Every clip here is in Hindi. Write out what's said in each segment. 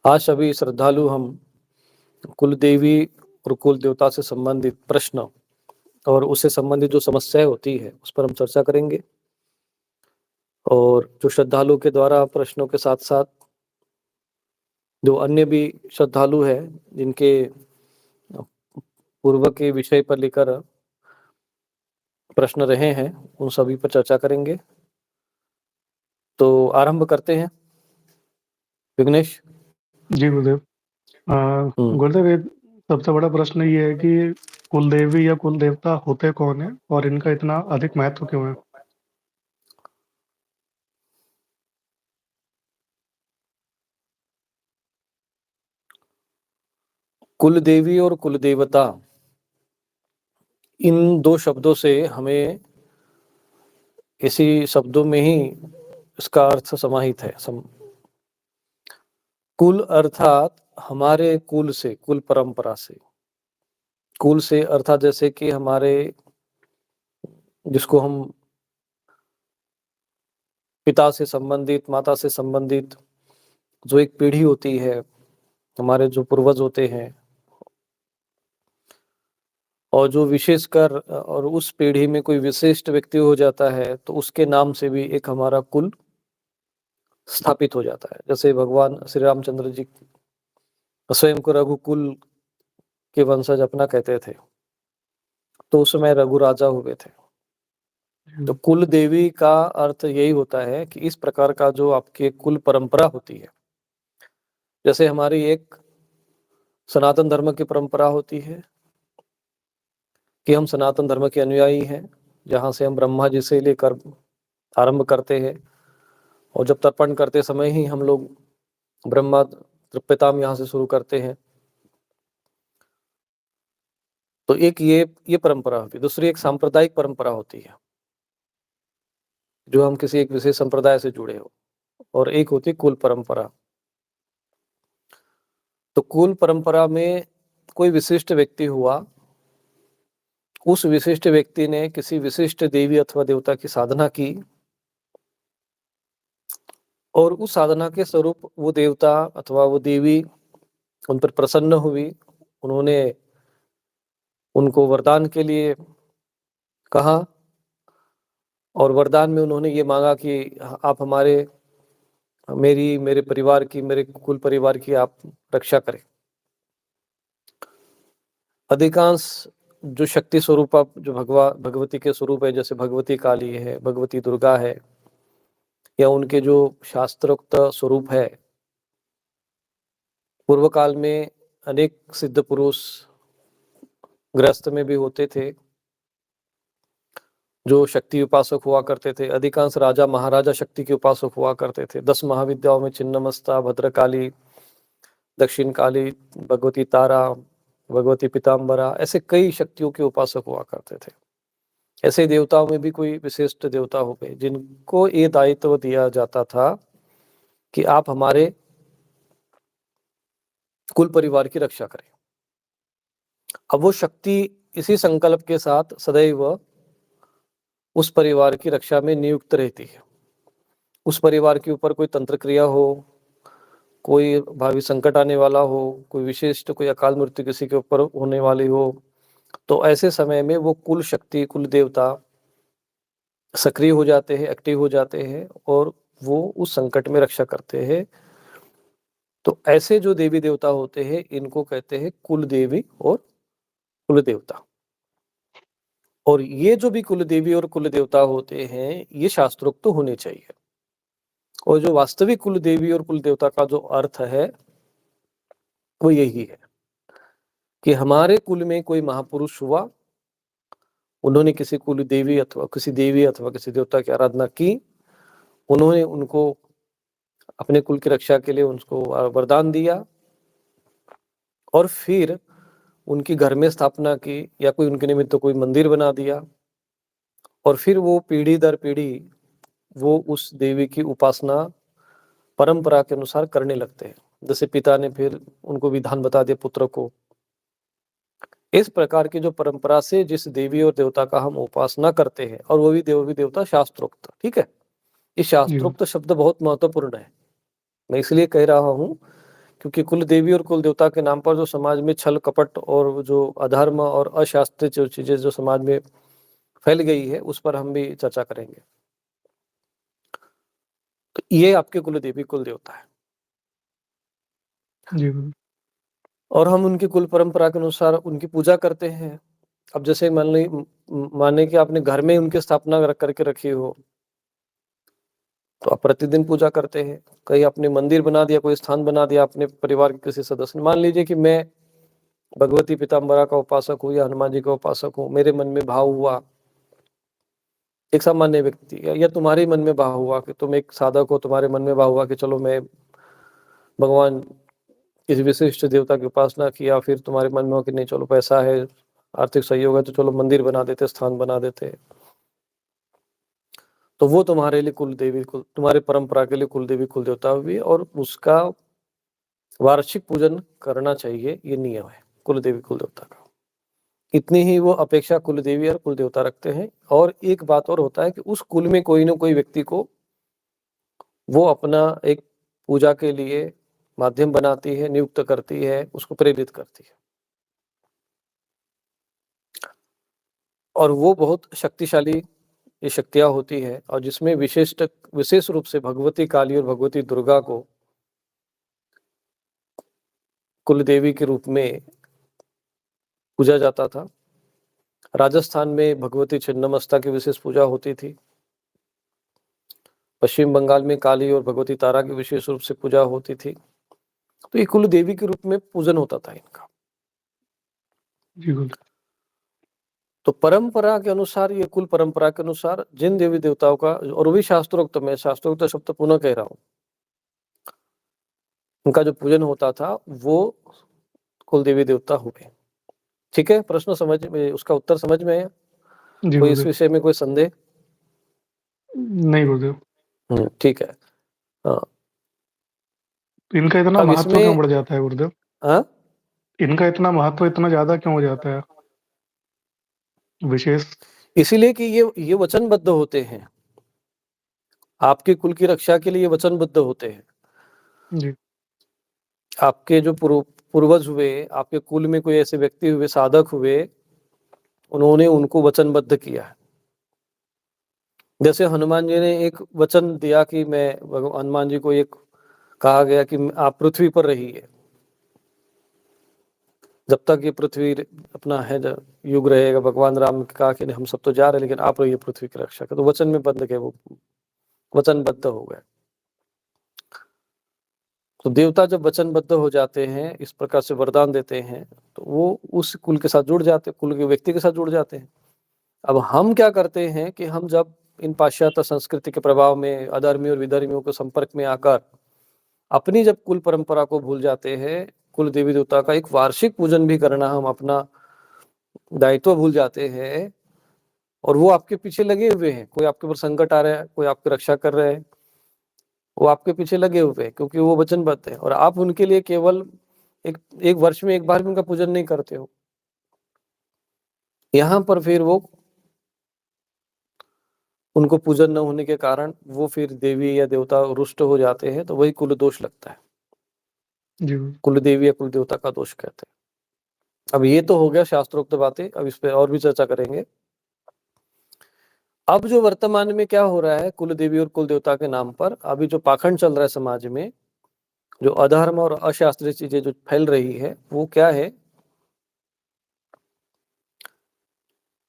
आज सभी श्रद्धालु हम कुल देवी और कुल देवता से संबंधित प्रश्न और उससे संबंधित जो समस्याएं होती है उस पर हम चर्चा करेंगे। और जो श्रद्धालु के द्वारा प्रश्नों के साथ साथ जो अन्य भी श्रद्धालु हैं जिनके पूर्व के विषय पर लेकर प्रश्न रहे हैं, उन सभी पर चर्चा करेंगे। तो आरंभ करते हैं। विघ्नेश। जी गुरुदेव। हम्म गुरुदेव, एक सबसे बड़ा प्रश्न ये है कि कुल देवी या कुल देवता होते कौन है और इनका इतना अधिक महत्व क्यों है? कुल देवी और कुल देवता, इन दो शब्दों से हमें इसी शब्दों में ही इसका अर्थ समाहित है। कुल अर्थात हमारे कुल से, कुल परंपरा से। कुल से अर्थात जैसे कि हमारे, जिसको हम पिता से संबंधित, माता से संबंधित जो एक पीढ़ी होती है, हमारे जो पूर्वज होते हैं, और जो विशेषकर और उस पीढ़ी में कोई विशिष्ट व्यक्ति हो जाता है तो उसके नाम से भी एक हमारा कुल स्थापित हो जाता है। जैसे भगवान श्री रामचंद्र जी स्वयं को रघुकुल के वंशज अपना कहते थे, तो उस समय रघु राजा हुए थे। तो कुल देवी का अर्थ यही होता है कि इस प्रकार का जो आपके कुल परंपरा होती है, जैसे हमारी एक सनातन धर्म की परंपरा होती है कि हम सनातन धर्म के अनुयायी हैं, जहाँ से हम ब्रह्मा जी से लेकर आरंभ करते हैं, और जब तर्पण करते समय ही हम लोग ब्रह्मा तृप्यताम यहाँ से शुरू करते हैं। तो एक ये परंपरा होती है। दूसरी एक सांप्रदायिक परंपरा होती है, जो हम किसी एक विशेष संप्रदाय से जुड़े हो, और एक होती है कुल परंपरा। तो कुल परंपरा में कोई विशिष्ट व्यक्ति हुआ, उस विशिष्ट व्यक्ति ने किसी विशिष्ट देवी अथवा देवता की साधना की, और उस साधना के स्वरूप वो देवता अथवा वो देवी उन पर प्रसन्न हुई। उन्होंने उनको वरदान के लिए कहा, और वरदान में उन्होंने ये मांगा कि आप मेरे परिवार की, मेरे कुल परिवार की आप रक्षा करें। अधिकांश जो शक्ति स्वरूप, जो भगवती के स्वरूप है, जैसे भगवती काली है, भगवती दुर्गा है, या उनके जो शास्त्रोक्त स्वरूप है, पूर्व काल में अनेक सिद्ध पुरुष गृहस्थ में भी होते थे जो शक्ति उपासक हुआ करते थे। अधिकांश राजा महाराजा शक्ति के उपासक हुआ करते थे। 10 महाविद्याओं में छिन्नमस्ता, भद्रकाली, दक्षिण काली, भगवती तारा, भगवती पीताम्बरा, ऐसे कई शक्तियों के उपासक हुआ करते थे। ऐसे देवताओं में भी कोई विशिष्ट देवता हो गए जिनको ये दायित्व दिया जाता था कि आप हमारे कुल परिवार की रक्षा करें। अब वो शक्ति इसी संकल्प के साथ सदैव उस परिवार की रक्षा में नियुक्त रहती है। उस परिवार के ऊपर कोई तंत्र क्रिया हो, कोई भावी संकट आने वाला हो, कोई विशिष्ट कोई अकाल मृत्यु किसी के ऊपर होने वाली हो, तो ऐसे समय में वो कुल शक्ति, कुल देवता सक्रिय हो जाते हैं, एक्टिव हो जाते हैं, और वो उस संकट में रक्षा करते हैं। तो ऐसे जो देवी देवता होते हैं, इनको कहते हैं कुल देवी और कुल देवता। और ये जो भी कुल देवी और कुल देवता होते हैं, ये शास्त्रोक्त तो होने चाहिए। और जो वास्तविक कुल देवी और कुल देवता का जो अर्थ है वो यही है कि हमारे कुल में कोई महापुरुष हुआ, उन्होंने किसी कुल देवी अथवा किसी देवता की आराधना की, उन्होंने उनको अपने कुल की रक्षा के लिए उनको वरदान दिया, और फिर उनकी घर में स्थापना की, या कोई उनके निमित्त कोई मंदिर बना दिया, और फिर वो पीढ़ी दर पीढ़ी वो उस देवी की उपासना परंपरा के अनुसार करने लगते हैं। जैसे पिता ने फिर उनको विधान बता दिया पुत्र को। इस प्रकार की जो परंपरा से जिस देवी और देवता का हम उपासना करते हैं, और वो भी देवी देवता शास्त्रोक्त, ठीक है। ये जी शास्त्रोक्त शब्द बहुत महत्वपूर्ण है। मैं इसलिए कह रहा हूं क्योंकि कुल देवी और कुल देवता के नाम पर जो समाज में छल कपट और जो अधर्म और अशास्त्रीय जो चीजें जो समाज में फैल गई है, उस पर हम भी चर्चा करेंगे। तो ये आपके कुल देवी कुल देवता है जी, बिल्कुल। और हम उनकी कुल परंपरा के अनुसार उनकी पूजा करते हैं। अब जैसे माने कि आपने घर में उनकी स्थापना करके रखी हो, तो आप प्रतिदिन पूजा करते हैं। कहीं आपने मंदिर बना दिया, कोई स्थान बना दिया अपने परिवार के किसी सदस्य ने। मान लीजिए कि मैं भगवती पीताम्बरा का उपासक हूँ या हनुमान जी का उपासक हूँ, मेरे मन में भाव हुआ, एक सामान्य व्यक्ति या तुम्हारे मन में भाव हुआ कि तुम एक साधक हो, तुम्हारे मन में भाव हुआ कि चलो मैं भगवान किसी विशिष्ट देवता की उपासना की, या फिर तुम्हारे मन में हो कि नहीं चलो पैसा है, आर्थिक सहयोग है, तो चलो मंदिर बना देते, स्थान बना देते, तो वो तुम्हारे लिए कुल देवी कुल तुम्हारी परंपरा के लिए कुल देवी कुल देवता हुई और उसका वार्षिक पूजन करना चाहिए, ये नियम है कुल देवी कुल देवता का। इतनी ही वो अपेक्षा कुल देवी और कुल देवता रखते हैं। और एक बात और होता है कि उस कुल में कोई ना कोई व्यक्ति को वो अपना एक पूजा के लिए माध्यम बनाती है, नियुक्त करती है, उसको प्रेरित करती है, और वो बहुत शक्तिशाली ये शक्तियां होती है, और जिसमें विशेष रूप से भगवती काली और भगवती दुर्गा को कुल देवी के रूप में पूजा जाता था। राजस्थान में भगवती छिन्नमस्ता की विशेष पूजा होती थी। पश्चिम बंगाल में काली और भगवती तारा की विशेष रूप से पूजा होती थी। तो ये कुल देवी के रूप में पूजन होता था इनका। जी, बिल्कुल। तो परंपरा के अनुसार, ये कुल परंपरा के अनुसार जिन देवी देवताओं का, और भी शास्त्रोक्त, मैं शास्त्रोक्त शब्द पुनः कह रहा हूँ, उनका जो पूजन होता था वो कुल देवी देवता हुए। ठीक है, प्रश्न समझ में, उसका उत्तर समझ में है? जी, कोई इस गुरुदेव। विषय में कोई संदेह? नहीं गुरुदेव। ठीक है। हाँ, इनका इतना अब महत्व क्यों इसमें बढ़ जाता है गुरुदेव? हाँ, इनका इतना महत्व इतना ज़्यादा क्यों हो जाता है? विशेष। इसीलिए कि ये वचनबद्ध होते हैं, आपके कुल की रक्षा के लिए वचनबद्ध होते हैं। जी, आपके जो पूर्वज हुए, आपके कुल में कोई ऐसे व्यक्ति हुए, साधक हुए, उन्होंने उनको वचनबद्ध किया है। जैसे हनुमान जी ने एक वचन दिया कि मैं हनुमान जी को एक कहा गया कि आप पृथ्वी पर रहिए, जब तक ये पृथ्वी अपना है युग रहेगा। भगवान राम ने कहा कि नहीं, हम सब तो जा रहे हैं, लेकिन आप रहिए पृथ्वी की रक्षा कर। तो वचन में बंध गए, वो वचनबद्ध हो गए। तो देवता जब वचनबद्ध हो जाते हैं, इस प्रकार से वरदान देते हैं, तो वो उस कुल के साथ जुड़ जाते, कुल के व्यक्ति के साथ जुड़ जाते हैं। अब हम क्या करते हैं कि हम जब इन पाश्चात्य संस्कृति के प्रभाव में अधर्मी और विधर्मियों के संपर्क में आकर अपनी जब कुल परंपरा को भूल जाते हैं, कुल देवी देवता का एक वार्षिक पूजन भी करना हम अपना दायित्व भूल जाते हैं, और वो आपके पीछे लगे हुए हैं। कोई आपके ऊपर संकट आ रहा है, कोई आपकी रक्षा कर रहे हैं, वो आपके पीछे लगे हुए हैं क्योंकि वो वचनबद्ध है, और आप उनके लिए केवल एक वर्ष में एक बार भी उनका पूजन नहीं करते हो। यहाँ पर फिर वो उनको पूजन न होने के कारण वो फिर देवी या देवता रुष्ट हो जाते हैं, तो वही कुल दोष लगता है। जी, कुल देवी या कुल देवता का दोष कहते हैं। अब ये तो हो गया शास्त्रोक्त बातें, अब इस पे और भी चर्चा करेंगे। अब जो वर्तमान में क्या हो रहा है कुल देवी और कुल देवता के नाम पर, अभी जो पाखंड चल रहा है समाज में, जो अधर्म और अशास्त्रीय चीजें जो फैल रही है, वो क्या है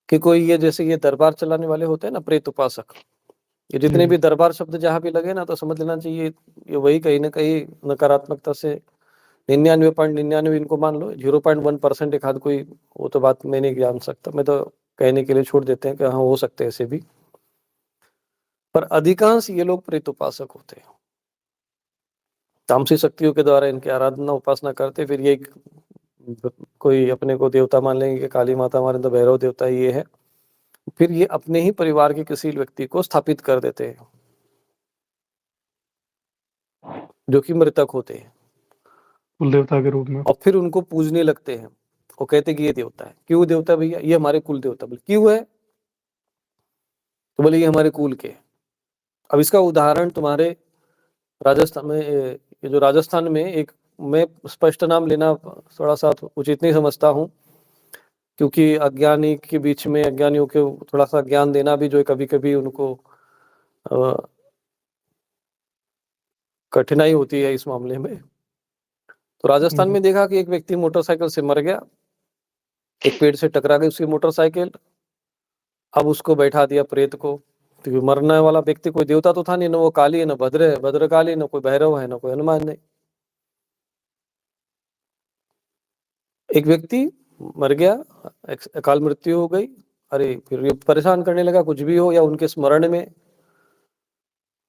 कि कोई ये जैसे ये दरबार चलाने वाले होते हैं ना, प्रेत उपासक, ये जितने जी, भी दरबार शब्द जहां भी लगे ना, तो समझ लेना चाहिए ये वही कहीं ना कहीं नकारात्मकता से 99.99 इनको मान लो, 0.1% एक आध कोई, वो तो बात मैं नहीं जान सकता, मैं तो कहने के लिए छोड़ देते हैं कि हाँ हो सकते हैं ऐसे भी, पर अधिकांश ये लोग प्रेत उपासक होते हैं। तामसिक शक्तियों के द्वारा इनकी आराधना उपासना करते, फिर ये कोई अपने को देवता मान लेंगे कि काली माता हमारे तो भैरव देवता ये है, फिर ये अपने ही परिवार के किसी व्यक्ति को स्थापित कर देते हैं जो कि मृतक होते हैं, कुल देवता के रूप में। और फिर उनको पूजने लगते हैं। वो कहते हैं कि ये देवता है। क्यों देवता भैया? ये हमारे कुल देवता। बोले क्यों है? तो बोले ये हमारे कुल के। अब इसका उदाहरण तुम्हारे राजस्थान में, ये जो राजस्थान में एक मैं स्पष्ट नाम लेना थोड़ा-सा उचित नहीं समझता हूँ, क्योंकि अज्ञानी के बीच में अज्ञानियों को थोड़ा-सा ज्ञान देना भी जो है कभी-कभी उनको अ, कठिनाई होती है इस मामले में। तो राजस्थान जी, में देखा कि एक व्यक्ति मोटरसाइकिल से मर गया, एक पेड़ से टकरा गई उसकी मोटरसाइकिल, अब उसको बैठा दिया प्रेत को, क्योंकि मरने वाला व्यक्ति कोई देवता तो था नहीं, ना वो काली है, ना भद्र है, भद्रकाली, ना कोई भैरव है, ना कोई हनुमान है। एक व्यक्ति मर गया, अकाल मृत्यु हो गई, अरे फिर ये परेशान करने लगा कुछ भी हो या उनके स्मरण में,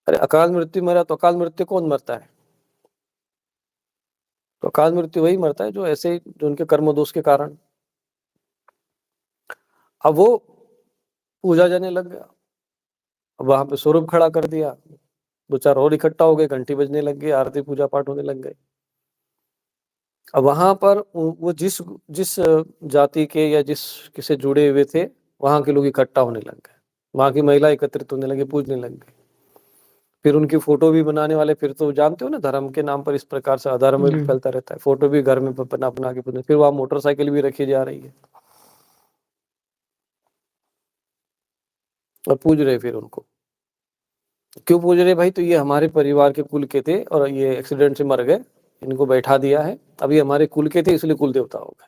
अरे अकाल मृत्यु मरा तो अकाल मृत्यु कौन मरता है? तो अकाल मृत्यु वही मरता है जो ऐसे जो उनके कर्म दोष के कारण। अब वो पूजा जाने लग गया, अब वहां पे स्वरूप खड़ा कर दिया, दो चार और इकट्ठा हो गए, घंटी बजने लग गई, आरती पूजा पाठ होने लग गए। अब वहां पर वो जिस जिस जाति के या जिस किसे जुड़े हुए थे, वहां के लोग इकट्ठा होने लग गए, वहां की महिला एकत्रित होने लगी, पूजने लग गई। फिर उनकी फोटो भी बनाने वाले, फिर तो जानते हो ना धर्म के नाम पर इस प्रकार से अधर्म भी जी, फैलता रहता है, फोटो भी घर में बना बना के पूजने, फिर वहां मोटरसाइकिल भी रखी जा रही है और पूज रहे फिर उनको। क्यों पूज रहे भाई? तो ये हमारे परिवार के कुल के थे और ये एक्सीडेंट से मर गए, इनको बैठा दिया है, अब ये हमारे कुल के थे इसलिए कुल देवता हो गए।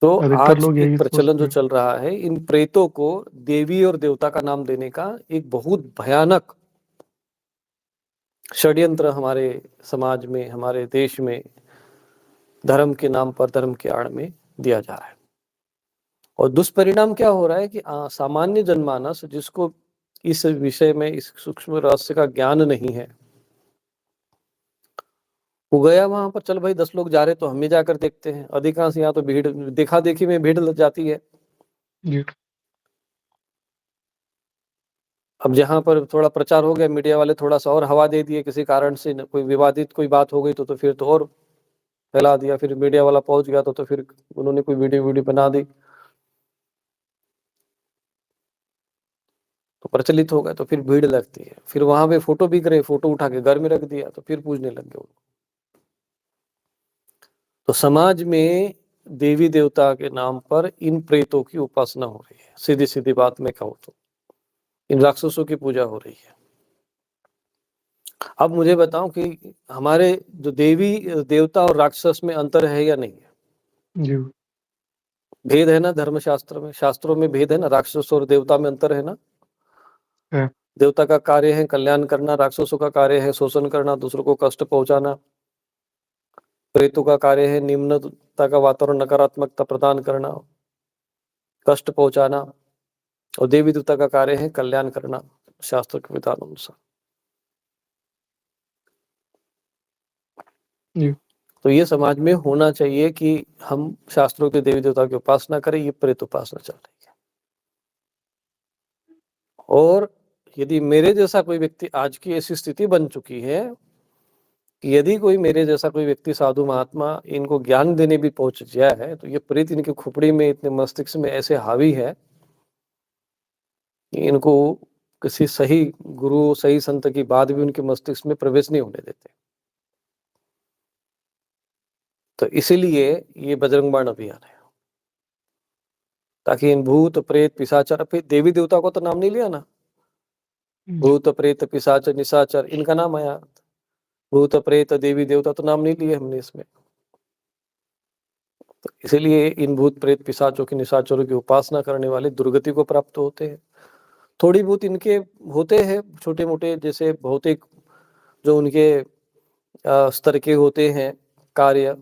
तो अधिकतर आज लोग एक यही प्रचलन सोचते जो हैं। चल रहा है इन प्रेतों को देवी और देवता का नाम देने का, एक बहुत भयानक षड्यंत्र हमारे समाज में, हमारे देश में धर्म के नाम पर, धर्म के आड़ में दिया जा रहा है। और दुष्परिणाम क्या हो रहा है कि सामान्य जनमानस जिसको इस विषय में, इस सूक्ष्म रहस्य का ज्ञान नहीं है, वो गया वहां पर, चल भाई 10 लोग जा रहे तो हम भी जाकर देखते हैं। अधिकांश यहाँ तो भीड़, देखा देखी में भीड़ लग जाती है। जी, अब जहाँ पर थोड़ा प्रचार हो गया, मीडिया वाले थोड़ा सा और हवा दे दिए, किसी कारण से कोई विवादित कोई बात हो गई तो फिर तो और फैला दिया, फिर मीडिया वाला पहुंच गया तो फिर उन्होंने कोई वीडियो वीडियो बना दी, तो प्रचलित हो गया, तो फिर भीड़ लगती है, फिर वहां पे फोटो बिक रहे, फोटो उठा के घर में रख दिया तो फिर पूजने लग गए। तो समाज में देवी देवता के नाम पर इन प्रेतों की उपासना हो रही है, सीधी सीधी बात में कहूँ तो इन राक्षसों की पूजा हो रही है। अब मुझे बताओ कि हमारे जो देवी देवता और राक्षस में अंतर है या नहीं है? जी, भेद है ना, धर्मशास्त्र में, शास्त्रों में भेद है ना, राक्षस और देवता में अंतर है ना। है। देवता का कार्य है कल्याण करना, राक्षसों का कार्य है शोषण करना, दूसरों को कष्ट पहुंचाना। प्रेतों का कार्य है निम्नता का वातावरण, नकारात्मकता प्रदान करना, कष्ट पहुंचाना। और देवी देवता का कार्य है कल्याण करना, शास्त्र के विधान अनुसार। जी, तो ये समाज में होना चाहिए कि हम शास्त्रों के देवी देवता की उपासना करें, ये प्रेत उपासना चल रही है। और यदि मेरे जैसा कोई व्यक्ति, आज की ऐसी स्थिति बन चुकी है कि यदि कोई मेरे जैसा कोई व्यक्ति, साधु महात्मा इनको ज्ञान देने भी पहुंच गया है, तो ये प्रेत इनकी खोपड़ी में, इतने मस्तिष्क में ऐसे हावी है कि इनको किसी सही गुरु, सही संत की बात भी उनके मस्तिष्क में प्रवेश नहीं होने देते। तो इसीलिए ये बजरंग बाण अभियान है, ताकि इन भूत प्रेत पिशाचर, फिर देवी देवता को तो नाम नहीं लिया ना, जी, भूत प्रेत पिशाच निशाचर इनका नाम आया, भूत प्रेत देवी देवता तो नाम नहीं लिए हमने इसमें। तो इसीलिए इन भूत प्रेत पिशाचों की, निशाचरों की उपासना करने वाले दुर्गति को प्राप्त होते हैं। थोड़ी बहुत इनके होते हैं छोटे मोटे, जैसे भौतिक जो उनके स्तर के होते हैं कार्य,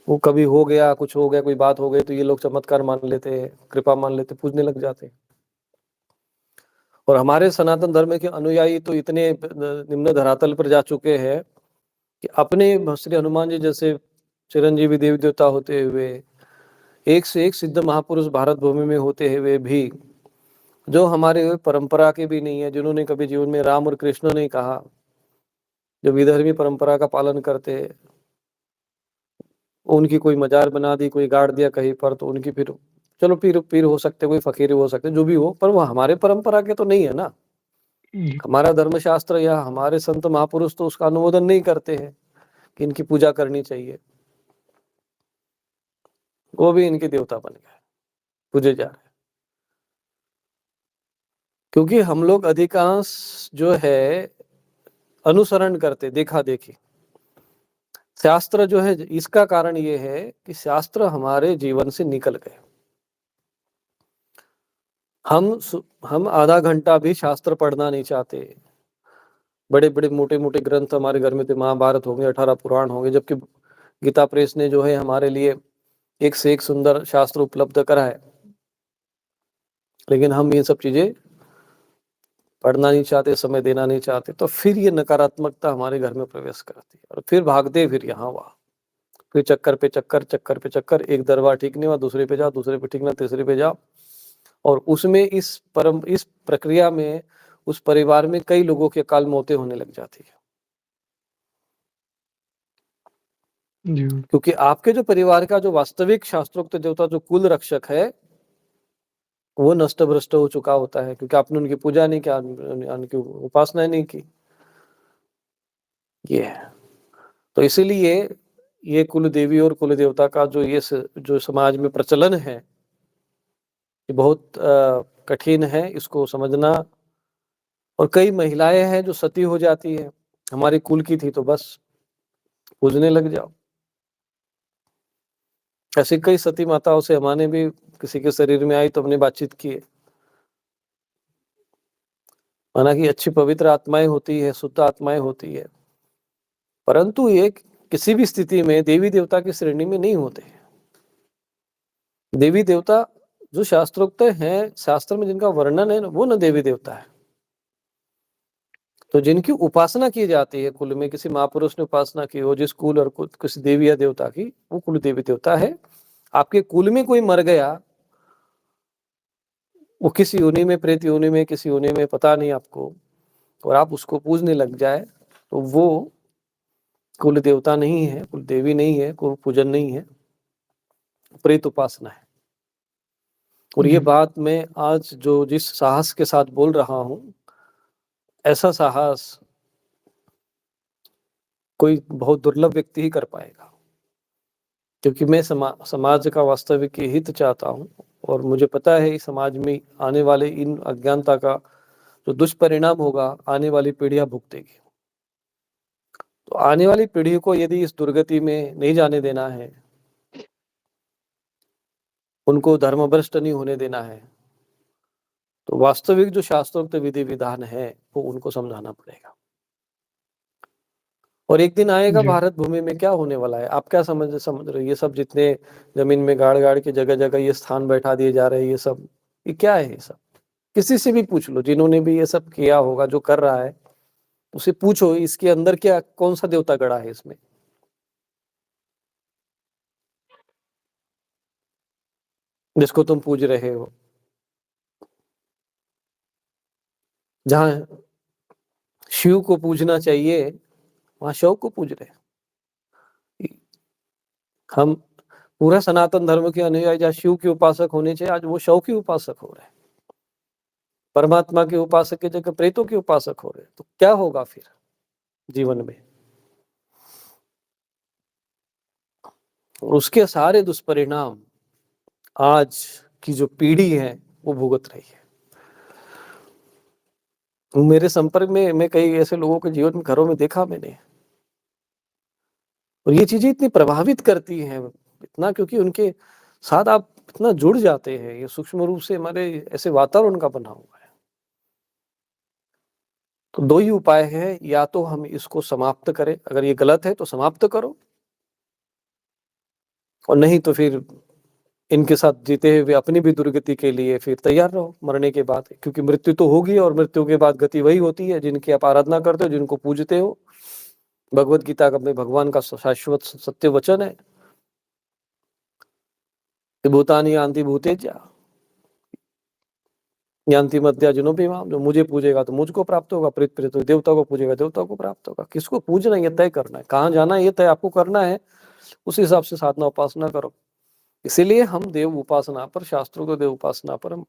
वो कभी हो गया, कुछ हो गया, कोई बात हो गई तो ये लोग चमत्कार मान लेते हैं, कृपा मान लेते, पूजने लग जाते हैं। और हमारे सनातन धर्म के अनुयायी तो इतने निम्न धरातल पर जा चुके हैं कि अपने श्री हनुमान जी जैसे चिरंजीवी देवी देवता होते हुए, एक से एक सिद्ध महापुरुष भारत भूमि में होते हुए भी, जो हमारे परंपरा के भी नहीं है, जिन्होंने कभी जीवन में राम और कृष्ण नहीं कहा, जो विधर्मी परंपरा का पालन करते हैं, उनकी कोई मजार बना दी, कोई गाड़ दिया कहीं पर, तो उनकी फिर चलो पीर पीर हो सकते, कोई फकीर हो सकते, जो भी हो, पर वो हमारे परंपरा के तो नहीं है ना। जी। हमारा धर्मशास्त्र या हमारे संत महापुरुष तो उसका अनुमोदन नहीं करते हैं कि इनकी पूजा करनी चाहिए। वो भी इनके देवता बन गए, पूजे जा रहे हैं। क्योंकि हम लोग अधिकांश जो है अनुसरण करते, देखा-देखी। शास्त्र जो है इसका कारण ये है कि शास्त्र हमारे जीवन से निकल गए। हम आधा घंटा भी शास्त्र पढ़ना नहीं चाहते। बड़े-बड़े, मोटे-मोटे ग्रंथ हमारे घर में थे, महाभारत होंगे, 18 पुराण होंगे, जबकि गीता प्रेस ने जो है हमारे लिए एक से एक सुंदर शास्त्र उपलब्ध कराए। लेकिन हम ये सब चीज़ें पढ़ना नहीं चाहते, समय देना नहीं चाहते, तो फिर ये नकारात्मकता हमारे घर में प्रवेश करती है और फिर भागते फिर यहाँ-वहाँ। फिर चक्कर पे चक्कर, चक्कर पे चक्कर, एक दरबार ठीक नहीं हुआ, दूसरे पे जाओ, दूसरे पे ठीक ना, तीसरे पे जाओ और उसमें इस प्रक्रिया में उस परिवार में कई लोगों की अकाल मौतें होने लग जाती है। जी। क्योंकि आपके जो परिवार का जो वास्तविक शास्त्रोक्त देवता जो कुल रक्षक है, वो नष्ट-भ्रष्ट हो चुका होता है क्योंकि आपने उनकी पूजा नहीं किया, उनकी उपासना नहीं की। ये है। तो इसीलिए ये कुल देवी और कुल देवता का जो समाज में प्रचलन है, ये बहुत कठिन है इसको समझना। और कई महिलाएं हैं जो सती हो जाती है, हमारे कुल की थी तो बस पूजने लग जाओ। ऐसी कई सती माताओं से हमारे भी किसी के शरीर में आई तो हमने बातचीत की है। माना कि अच्छी पवित्र आत्माएं होती है, शुद्ध आत्माएं होती है, परंतु ये किसी भी स्थिति में देवी देवता की श्रेणी में नहीं होते। देवी देवता जो शास्त्रोक्त हैं, शास्त्र में जिनका वर्णन है वो न देवी देवता है। तो जिनकी उपासना की जाती है कुल में, किसी महापुरुष ने उपासना की हो जिस कुल और किसी देवी या देवता की, वो कुल देवी देवता है। आपके कुल में कोई मर गया, वो किसी योनि में, प्रेत योनि में, किसी योनि में, पता नहीं आपको, और आप उसको पूजने लग जाए तो वो कुल देवता नहीं है, कुल देवी नहीं है, कुल पूजन नहीं है, प्रेत उपासना है। और ये जी। बात मैं आज जो जिस साहस के साथ बोल रहा हूँ, ऐसा साहस कोई बहुत दुर्लभ व्यक्ति ही कर पाएगा। क्योंकि मैं समाज का वास्तविक हित चाहता हूँ और मुझे पता है इस समाज में आने वाले इन अज्ञानता का जो दुष्परिणाम होगा, आने वाली पीढ़ियां भुगतेगी। तो आने वाली पीढ़ी को यदि इस दुर्गति में नहीं जाने देना है, उनको धर्मभ्रष्ट नहीं होने देना है, तो वास्तविक जो शास्त्रोक्त विधि विधान है वो उनको समझाना पड़ेगा। और एक दिन आएगा जी। भारत भूमि में क्या होने वाला है, आप क्या समझ रहे हो? ये सब जितने जमीन में गाड़-गाड़ के जगह-जगह ये स्थान बैठा दिए जा रहे हैं, ये क्या है ये सब? किसी से भी पूछ लो जिन्होंने भी ये सब किया होगा, जो कर रहा है, उसे पूछो इसके अंदर क्या कौन-सा देवता गड़ा है इसमें? जिसको तुम पूज रहे हो। जहाँ शिव को पूजना चाहिए, वहाँ शव को पूज रहे हैं। हम पूरा सनातन धर्म के अनुयायी जहाँ शिव के उपासक होने चाहिए, आज वो शव के उपासक हो रहे हैं। परमात्मा के उपासक की जगह प्रेतों के उपासक हो रहे हैं। तो क्या होगा फिर जीवन में? और उसके सारे दुष्परिणाम आज की जो पीढ़ी है वो भुगत रही है। मेरे संपर्क में मैं कई ऐसे लोगों के जीवन में घरों में देखा मैंने, और ये चीजें इतनी प्रभावित करती हैं, इतना, क्योंकि उनके साथ आप इतना जुड़ जाते हैं, ये सूक्ष्म रूप से हमारे ऐसे वातावरण का बना हुआ है। तो दो ही उपाय है, या तो हम इसको समाप्त करें, अगर ये गलत है तो समाप्त करो, और नहीं तो फिर इनके साथ जीते हुए अपनी भी दुर्गति के लिए फिर तैयार रहो मरने के बाद, क्योंकि मृत्यु तो होगी और मृत्यु के बाद गति वही होती है जिनकी आप आराधना करते हो, जिनको पूजते हो। भगवत गीता का में भगवान का शाश्वत सत्य वचन है, भूतानि यान्ति भूतेज्य यान्ति मद्याजिनो माम, जो मुझे पूजेगा तो मुझको प्राप्त होगा, प्रेत प्रेत देवता को पूजेगा देवता को प्राप्त होगा। किसको पूजना ये तय करना है, कहाँ जाना है ये तय आपको करना है, उस हिसाब से साधना उपासना करो। इसीलिए हम देव उपासना पर, शास्त्रों को देव उपासना पर हम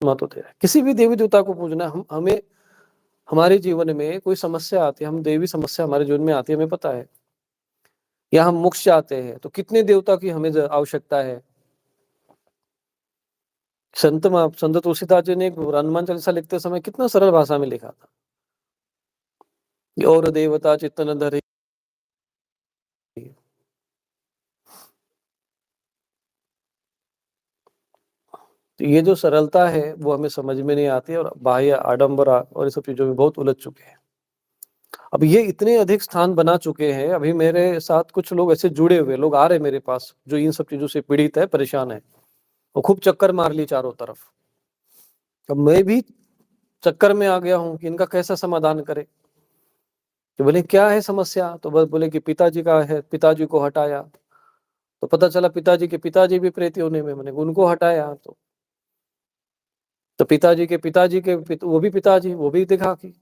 महत्व दे रहे हैं। किसी भी देवी देवता को पूजना हमें हमारे जीवन में कोई समस्या आती है, हम देवी समस्या हमारे जीवन में आती है, हमें पता है, या हम मोक्ष चाहते हैं, तो कितने देवता की हमें आवश्यकता है। संत तुलसीदास जी ने हनुमान चालीसा लिखते समय कितना सरल भाषा में लिखा था, और देवता चित्तन धरे। तो ये जो सरलता है वो हमें समझ में नहीं आती, और बाह्य आडंबरा और ये सब चीजों में बहुत उलझ चुके हैं। अब ये इतने अधिक स्थान बना चुके हैं, अभी मेरे साथ कुछ लोग ऐसे जुड़े हुए लोग आ रहे मेरे पास जो इन सब चीजों से पीड़ित है, परेशान है, और खूब चक्कर मार ली चारों तरफ। अब मैं भी चक्कर में आ गया हूँ कि इनका कैसा समाधान करे। तो बोले क्या है समस्या, तो बस बोले कि पिताजी का है, पिताजी को हटाया, तो पता चला पिताजी के पिताजी भी प्रेत योनि में, मैंने उनको हटाया, तो पिताजी के वो भी पिताजी, वो भी देखा कि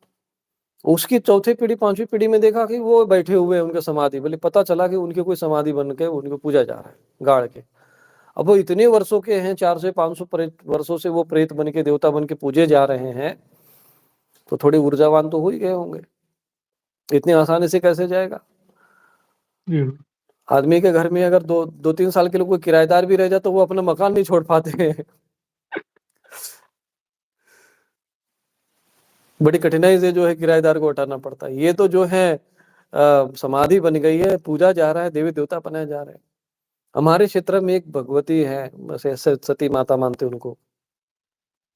उसकी चौथी पीढ़ी पांचवी पीढ़ी में देखा कि वो बैठे हुए हैं उनके समाधि, बोले पता चला कि उनके कोई समाधि बन के उनको पूजा जा रहा है गाड़ के। अब वो इतने वर्षों के हैं, 400 से 500 वर्षों से वो प्रेत बन के देवता बन के पूजे जा रहे हैं, तो थोड़े ऊर्जावान तो हो ही गए होंगे, इतनी आसानी से कैसे जाएगा। जी। आदमी के घर में अगर 2-3 साल के लिए कोई किराएदार भी रह जाए तो वो अपना मकान नहीं छोड़ पाते हैं। बड़ी कठिनाई से जो है किराएदार को हटाना पड़ता है। ये तो जो है समाधि बन गई है, पूजा जा रहा है, देवी देवता बनाए जा रहे हैं। हमारे क्षेत्र में एक भगवती है, बस ऐसे सती माता मानते उनको,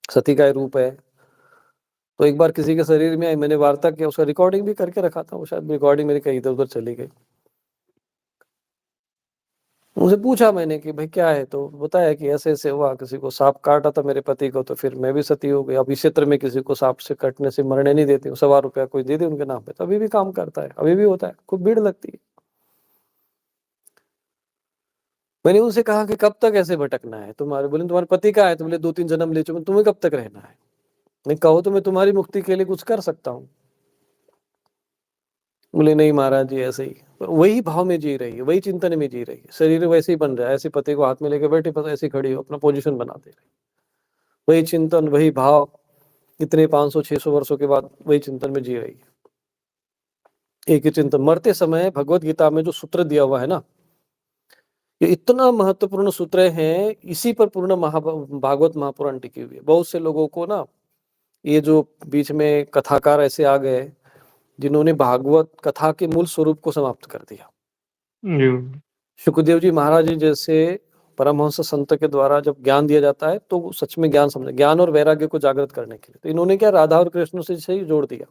सती का रूप है। तो एक बार किसी के शरीर में आई, मैंने वार्ता किया, उसका रिकॉर्डिंग भी करके रखा था, वो शायद रिकॉर्डिंग मेरी कहीं इधर उधर चली गई। उनसे पूछा मैंने कि भाई क्या है, तो बताया कि ऐसे ऐसे हुआ, किसी को सांप काटा था मेरे पति को, तो फिर मैं भी सती हो गई। अब इस क्षेत्र में किसी को सांप से कटने से मरने नहीं देती, 1.25 रुपया कोई दे दे उनके नाम पे, तो अभी भी काम करता है, अभी भी होता है, खूब भीड़ लगती है। मैंने उनसे कहा कि कब तक ऐसे भटकना है तुम्हारे, बोले तुम्हारे पति का है, तो बोले 2-3 जन्म ले चुके, तुम्हें कब तक रहना है। नहीं कहो तो मैं तुम्हारी मुक्ति के लिए कुछ कर सकता हूँ। बोले नहीं महाराज जी ऐसे ही, वही भाव में जी रही है, वही चिंतन में जी रही है, शरीर वैसे ही बन रहा है, ऐसे पति को हाथ में लेके बैठे, बस ऐसे खड़ी हो, अपना पोजीशन बना दे रही, वही चिंतन वही भाव, इतने 500-600 वर्षों के बाद वही चिंतन में जी रही है। एक ही चिंतन, मरते समय भगवत गीता में जो सूत्र दिया हुआ है ना, ये इतना महत्वपूर्ण सूत्र है, इसी पर पूर्ण भागवत महापुराण टिकी हुई है। बहुत से लोगों को ना, ये जो बीच में कथाकार ऐसे आ गए जिन्होंने भागवत कथा के मूल स्वरूप को समाप्त कर दिया। जी। सुखदेव जी महाराज जी जैसे परमहंस संत के द्वारा जब ज्ञान दिया जाता है तो सच में ज्ञान समझे, ज्ञान और वैराग्य को जागृत करने के लिए, तो इन्होंने क्या राधा और कृष्ण से ही जोड़ दिया।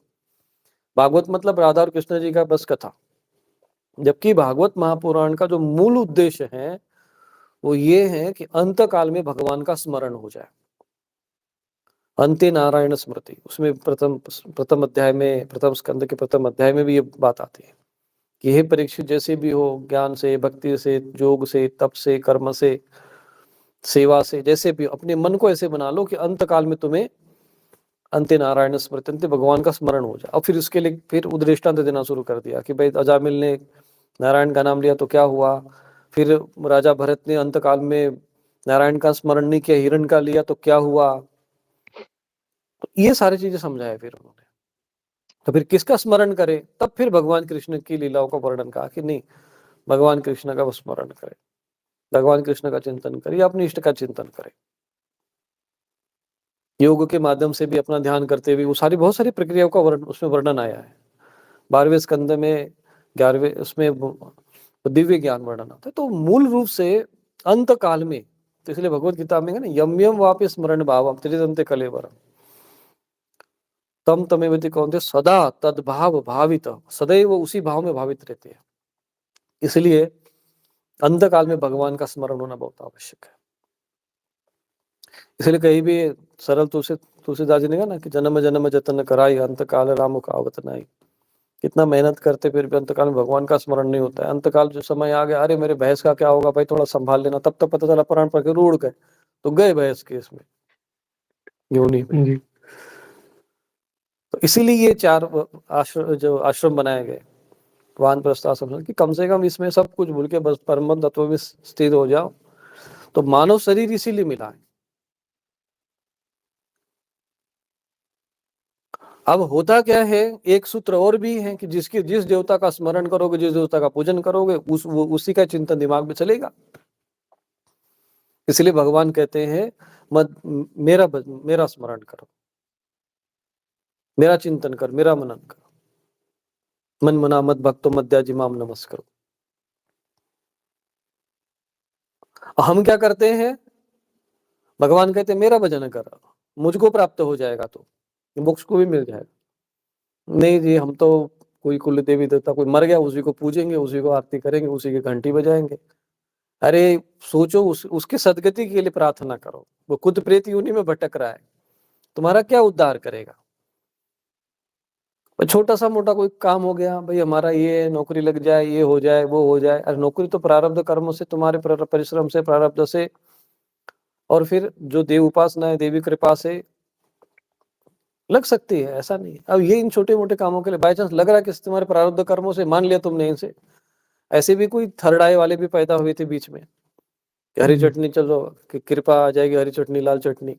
भागवत मतलब राधा और कृष्ण जी का बस कथा, जबकि भागवत महापुराण का जो मूल उद्देश्य है वो ये है कि अंत काल में भगवान का स्मरण हो जाए। अंते नारायण स्मृति, उसमें प्रथम अध्याय में, प्रथम स्कंद के प्रथम अध्याय में भी ये बात आती है कि हे परीक्षित, जैसे भी हो, ज्ञान से, भक्ति से, योग से, तप से, कर्म से, सेवा से, जैसे भी अपने मन को ऐसे बना लो कि अंत काल में तुम्हें अंते नारायण स्मृति, अंत भगवान का स्मरण हो जाए। और फिर उसके लिए फिर उदृष्टांत देना शुरू कर दिया कि भाई अजामिल ने नारायण का नाम लिया तो क्या हुआ, फिर राजा भरत ने अंत काल में नारायण का स्मरण नहीं किया, हिरण का लिया तो क्या हुआ। तो ये सारी चीजें समझाया फिर उन्होंने। तो फिर किसका स्मरण करे, तब फिर भगवान कृष्ण की लीलाओं का वर्णन कहा कि नहीं, भगवान कृष्ण का स्मरण करे, भगवान कृष्ण का चिंतन करे, या अपने इष्ट का चिंतन करे। योग के माध्यम से भी अपना ध्यान करते हुए वो सारी बहुत सारी प्रक्रियाओं का उसमें वर्णन आया है। 12वें स्कंद में 11वें उसमें दिव्य ज्ञान वर्णन आता है। तो मूल रूप से अंत काल में, तो इसलिए भगवत गीता में है ना, यम यम वापि स्मरण भावम त्रिदंते कलेवरम तम तमेवति कौनते सदा तद भाव भावित, सदैव उसी भाव में भावित रहते हैं। इसलिए अंत काल में भगवान का स्मरण होना बहुत आवश्यक है। इसलिए कहीं भी सरल तुलसीदास जी ने कहा ना कि जन्म जन्म जतन कराई, अंत काल राम का आवत नाई। कितना मेहनत करते फिर भी अंतकाल में भगवान का स्मरण नहीं होता है। अंतकाल जो समय आ गया, अरे मेरे भैंस का क्या होगा भाई, थोड़ा संभाल लेना, तब तक पता चला प्राण पड़ के रूड़ गए, तो गए भैंस के इसमें योनि में। जी। तो इसीलिए ये 4 जो आश्रम बनाए गए, वानप्रस्थ आश्रम, कि कम से कम इसमें सब कुछ भूल के बस परम तत्व में स्थिर हो जाओ। तो मानव शरीर इसीलिए मिला है। अब होता क्या है, एक सूत्र और भी है कि जिस देवता का स्मरण करोगे, जिस देवता का पूजन करोगे, उसी का चिंतन दिमाग में चलेगा। इसलिए भगवान कहते हैं मेरा स्मरण करो, मेरा चिंतन कर, मेरा मनन कर। मन मना मत भक्तो मद्याजिमाम नमस्करो। हम क्या करते हैं, भगवान कहते हैं मेरा भजन कर, मुझको प्राप्त हो जाएगा, तो मोक्ष को भी मिल जाएगा। नहीं जी, हम तो कोई कुल देवी देवता कोई मर गया, उसी को पूजेंगे, उसी को आरती करेंगे, उसी की घंटी बजाएंगे। अरे सोचो, उसके सदगति के लिए प्रार्थना करो। वो खुद प्रेत योनि में भटक रहा है, तुम्हारा क्या उद्धार करेगा। छोटा सा मोटा कोई काम हो गया, भाई हमारा ये नौकरी लग जाए, ये हो जाए, वो हो जाए। अरे नौकरी तो प्रारब्ध कर्म से, तुम्हारे परिश्रम से, प्रारब्ध से, और फिर जो देव उपासना है, देवी कृपा से लग सकती है, ऐसा नहीं। अब ये इन छोटे मोटे कामों के लिए बाई चांस लग रहा है कि तुम्हारे प्रारब्ध कर्मों से, मान लिया तुमने इनसे। ऐसे भी कोई थर्ड आई वाले भी पैदा हुए थे बीच में, हरी चटनी चलो कि कृपा आ जाएगी, हरी चटनी लाल चटनी।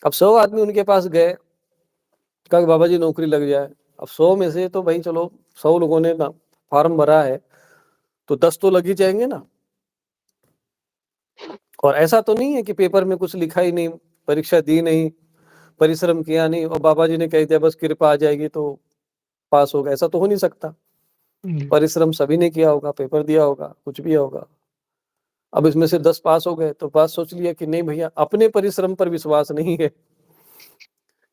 अब 100 आदमी उनके पास गए, कहा बाबा जी नौकरी लग जाए। अब 100 में से तो भाई चलो 100 लोगों ने ना फॉर्म भरा है, तो 10 तो लग ही जाएंगे ना। और ऐसा तो नहीं है कि पेपर में कुछ लिखा ही नहीं, परीक्षा दी नहीं, परिश्रम किया नहीं, और बाबा जी ने कह दिया बस कृपा आ जाएगी तो पास होगा। ऐसा तो हो नहीं सकता। परिश्रम सभी ने किया होगा, पेपर दिया होगा, कुछ भी होगा। अब इसमें से 10 पास हो गए, तो बात सोच लिया कि नहीं भैया, अपने परिश्रम पर विश्वास नहीं है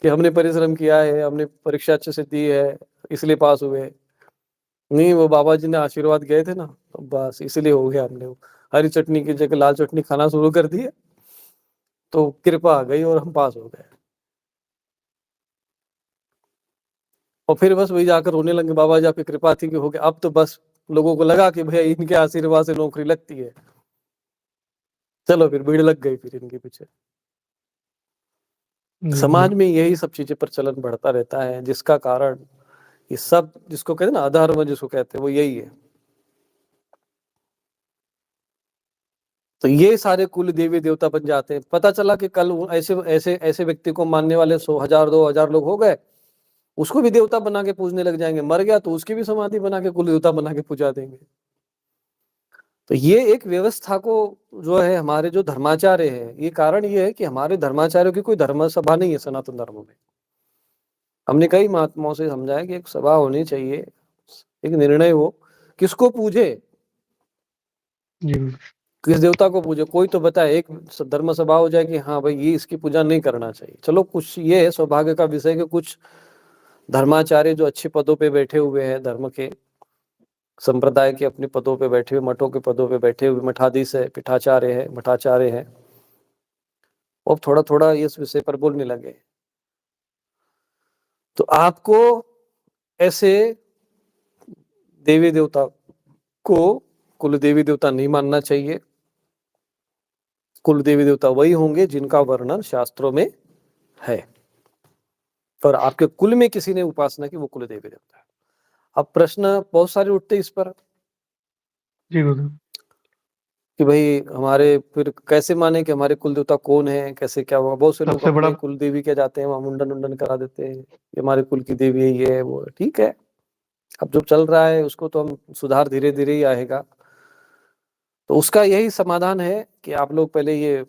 कि हमने परिश्रम किया है, हमने परीक्षा अच्छे से दी है, इसलिए पास हुए। नहीं, वो बाबा जी ने आशीर्वाद गए थे ना, तो बस इसलिए हो गया। हमने हरी चटनी की जगह लाल चटनी खाना शुरू कर दिया, तो कृपा आ गई और हम पास हो गए। और फिर बस वही जाकर रोने लगे, बाबा जी आपकी कृपा थी कि हो गया। अब तो बस लोगों को लगा कि भैया इनके आशीर्वाद से नौकरी लगती है, चलो फिर भीड़ लग गई फिर इनके पीछे। समाज में यही सब चीजें प्रचलन बढ़ता रहता है, जिसका कारण ये सब, जिसको कहते हैं ना अधर्म, जिसको कहते हैं, वो यही है। तो ये सारे कुल देवी देवता बन जाते हैं। पता चला कि कल ऐसे ऐसे ऐसे व्यक्ति को मानने वाले 100,000 2,000 लोग हो गए, उसको भी देवता बना के पूजने लग जाएंगे। मर गया तो उसकी भी समाधि बना के कुल देवता बना के पूजा देंगे। तो ये एक व्यवस्था को, जो है हमारे जो धर्माचार्य है, ये कारण ये है कि हमारे धर्माचार्यों की कोई धर्म सभा नहीं है सनातन धर्म में। हमने कई महात्माओं से समझाया कि एक सभा होनी चाहिए, एक निर्णय हो, किसको पूजे, किस देवता को पूजे, कोई तो बताए। एक धर्म सभा हो जाए कि हाँ भाई ये इसकी पूजा नहीं करना चाहिए। चलो कुछ ये है सौभाग्य का विषय कि कुछ धर्माचार्य जो अच्छे पदों पे बैठे हुए हैं, धर्म के संप्रदाय के अपने पदों पे बैठे हुए, मठों के पदों पे बैठे हुए, मठाधीश है, पीठाचार्य है, मठाचार्य है, और थोड़ा थोड़ा इस विषय पर बोलने लगे। तो आपको ऐसे देवी देवता को कुल देवी देवता नहीं मानना चाहिए। कुल देवी देवता वही होंगे जिनका वर्णन शास्त्रों में है, और आपके कुल में किसी ने उपासना की, वो कुल देवी देवता है। अब प्रश्न बहुत सारे उठते इस पर कि भाई हमारे फिर कैसे माने कि हमारे कुल देवता कौन है, कैसे क्या होगा। बहुत से लोग अपने कुल देवी के जाते हैं, वहां मुंडन उंडन करा देते हैं, ये हमारे कुल की देवी है, ये है, वो है। ठीक है, अब जो चल रहा है उसको तो हम सुधार धीरे धीरे ही आएगा। तो उसका यही समाधान है कि आप लोग पहले ये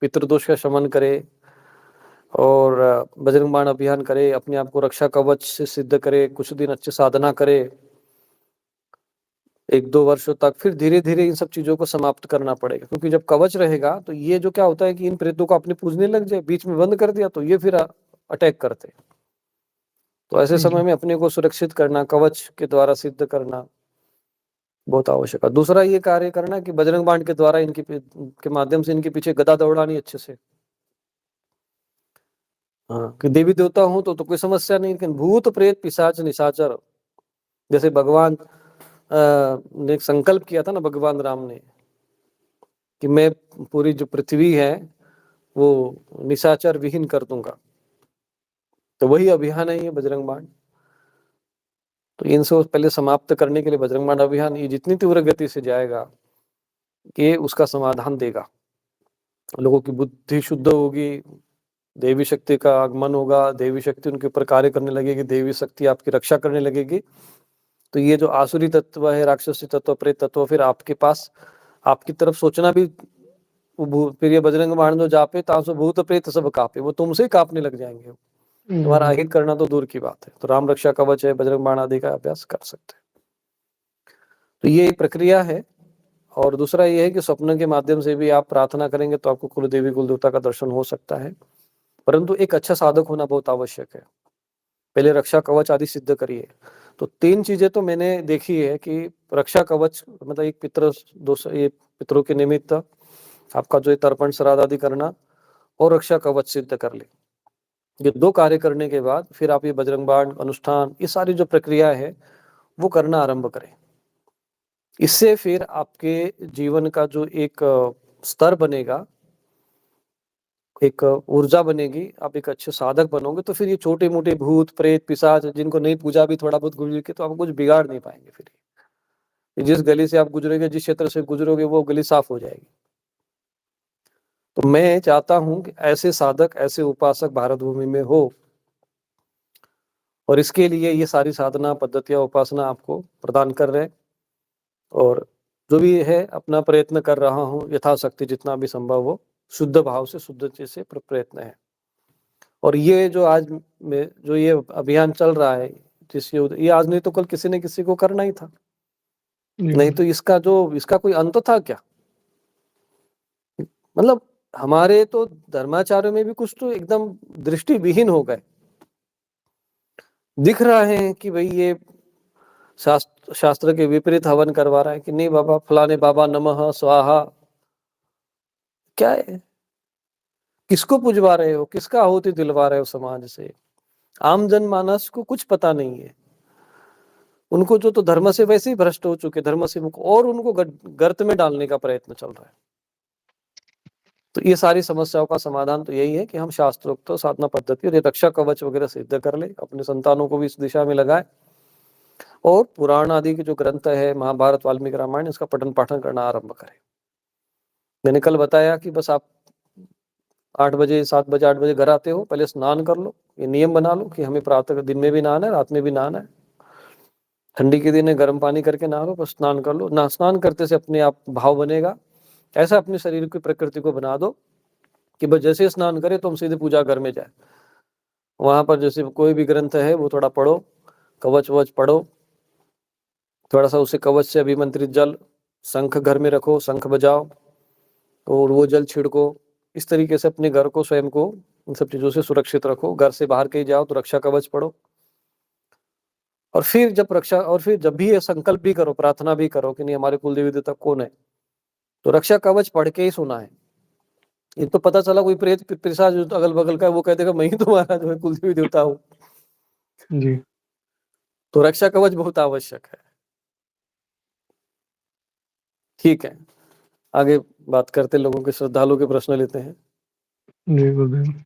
पितृदोष का शमन करें, और बजरंग बाण अभियान करे, अपने आप को रक्षा कवच से सिद्ध करे, कुछ दिन अच्छे साधना करे 1-2 वर्षों तक, फिर धीरे धीरे इन सब चीजों को समाप्त करना पड़ेगा। क्योंकि जब कवच रहेगा तो ये जो क्या होता है कि इन प्रेतों को अपने पूजने लग जाए, बीच में बंद कर दिया तो ये फिर अटैक करते। तो ऐसे समय में अपने को सुरक्षित करना, कवच के द्वारा सिद्ध करना बहुत आवश्यक है। दूसरा ये कार्य करना कि बजरंग बाण के द्वारा इनके के माध्यम से इनके पीछे गदा दौड़ानी अच्छे से। हाँ, कि देवी देवता हो तो कोई समस्या नहीं, लेकिन भूत प्रेत पिशाच निशाचर, जैसे भगवान ने एक संकल्प किया था ना भगवान राम ने कि मैं पूरी जो पृथ्वी है वो निशाचर विहीन कर दूंगा, तो वही अभियान है ये बजरंग बाण। तो इनसे पहले समाप्त करने के लिए बजरंग बाण अभियान ये जितनी तीव्र गति से जाएगा कि उसका समाधान देगा, लोगों की बुद्धि शुद्ध होगी, देवी शक्ति का आगमन होगा, देवी शक्ति उनके ऊपर कार्य करने लगेगी, देवी शक्ति आपकी रक्षा करने लगेगी। तो ये जो आसुरी तत्व है, राक्षसी तत्व, प्रेत तत्व फिर आपके पास आपकी तरफ सोचना भी फिर ये बजरंग बाण जो जापे तासो भूत प्रेत सब कापे, वो तुमसे ही कांपने लग जाएंगे। तुम्हारा अहित करना तो दूर की बात है। तो राम रक्षा कवच है, बजरंग बाण आदि का अभ्यास कर सकते हैं। तो ये एक प्रक्रिया है। और दूसरा ये है कि स्वप्न के माध्यम से भी आप प्रार्थना करेंगे तो आपको कुल देवी कुल देवता का दर्शन हो सकता है, परंतु एक अच्छा साधक होना बहुत आवश्यक है। पहले रक्षा कवच आदि सिद्ध करिए। तो 3 चीजें तो मैंने देखी है कि रक्षा कवच मतलब एक ये पितरों के निमित्त आपका जो तर्पण श्राद्ध आदि करना और रक्षा कवच सिद्ध कर ले। ये 2 कार्य करने के बाद फिर आप ये बजरंग बाण अनुष्ठान ये सारी जो प्रक्रिया है वो करना आरंभ करें। इससे फिर आपके जीवन का जो एक स्तर बनेगा, एक ऊर्जा बनेगी, आप एक अच्छे साधक बनोगे, तो फिर ये छोटे-मोटे भूत, प्रेत, पिशाच जिनको नहीं पूजा भी थोड़ा बहुत गुजर के तो आपको कुछ बिगाड़ नहीं पाएंगे। फिर ये जिस गली से आप गुजरेंगे, जिस क्षेत्र से गुजरोगे वो गली साफ हो जाएगी। तो मैं चाहता हूं कि ऐसे साधक, ऐसे उपासक भारत भूमि में हो, और इसके लिए ये सारी साधना पद्धतियां, उपासना आपको प्रदान कर रहे हैं। और जो भी है अपना प्रयत्न कर रहा हूँ यथाशक्ति जितना भी संभव हो, शुद्ध भाव से, शुद्धता से प्रयत्न है। और ये जो आज में जो ये अभियान चल रहा है, ये आज नहीं तो कल किसी ने किसी को करना ही था, नहीं तो इसका कोई अंत था क्या? मतलब हमारे तो धर्माचार्यों में भी कुछ तो एकदम दृष्टिविहीन हो गए। दिख रहा है कि भाई ये शास्त्र के विपरीत हवन करवा रहा है कि नहीं बाबा, फलाने बाबा नमः स्वाहा, क्या है? किसको पुजवा रहे हो? किसका आहुति दिलवा रहे हो समाज से? आम जनमानस को कुछ पता नहीं है। उनको जो तो धर्म से वैसे ही भ्रष्ट हो चुके, धर्म से मुख, और उनको गर्त में डालने का प्रयत्न चल रहा है। तो ये सारी समस्याओं का समाधान तो यही है कि हम शास्त्रोक्त साधना पद्धति और ये रक्षा कवच वगैरह सिद्ध कर ले, अपने संतानों को भी इस दिशा में लगाए, और पुराण आदि के जो ग्रंथ है, महाभारत, वाल्मीकि रामायण, इसका पठन पाठन करना आरंभ करें। मैंने कल बताया कि बस आप 8 बजे 7 बजे 8 बजे घर आते हो, पहले स्नान कर लो। ये नियम बना लो कि हमें प्रातः दिन में भी नहाना है, रात में भी नहाना है। ठंडी के दिन है गर्म पानी करके नहा लो, बस स्नान कर लो। ना स्नान करते से अपने आप भाव बनेगा। ऐसा अपने शरीर की प्रकृति को बना दो कि बस जैसे स्नान करे तो हम सीधे पूजा घर में जाए। वहां पर जैसे कोई भी ग्रंथ है वो थोड़ा पढ़ो, कवच वच पढ़ो, थोड़ा सा उसे कवच से अभिमंत्रित जल, शंख घर में रखो, शंख बजाओ और वो जल छिड़को। इस तरीके से अपने घर को, स्वयं को इन सब चीजों से सुरक्षित रखो। घर से बाहर कहीं जाओ तो रक्षा कवच पढ़ो। और फिर जब भी ये संकल्प भी करो, प्रार्थना भी करो कि नहीं हमारे कुल देवी देवता कौन है, तो रक्षा कवच पढ़ के ही सुना है। ये तो पता चला कोई प्रेत पिशाच जो अगल बगल का है वो कह देगा मैं ही तुम्हारा जो है कुल देवी देवता हूँ। जी। तो रक्षा कवच बहुत आवश्यक है। ठीक है, आगे बात करते, लोगों के श्रद्धालु के प्रश्न लेते हैं। जी गुरुदेव,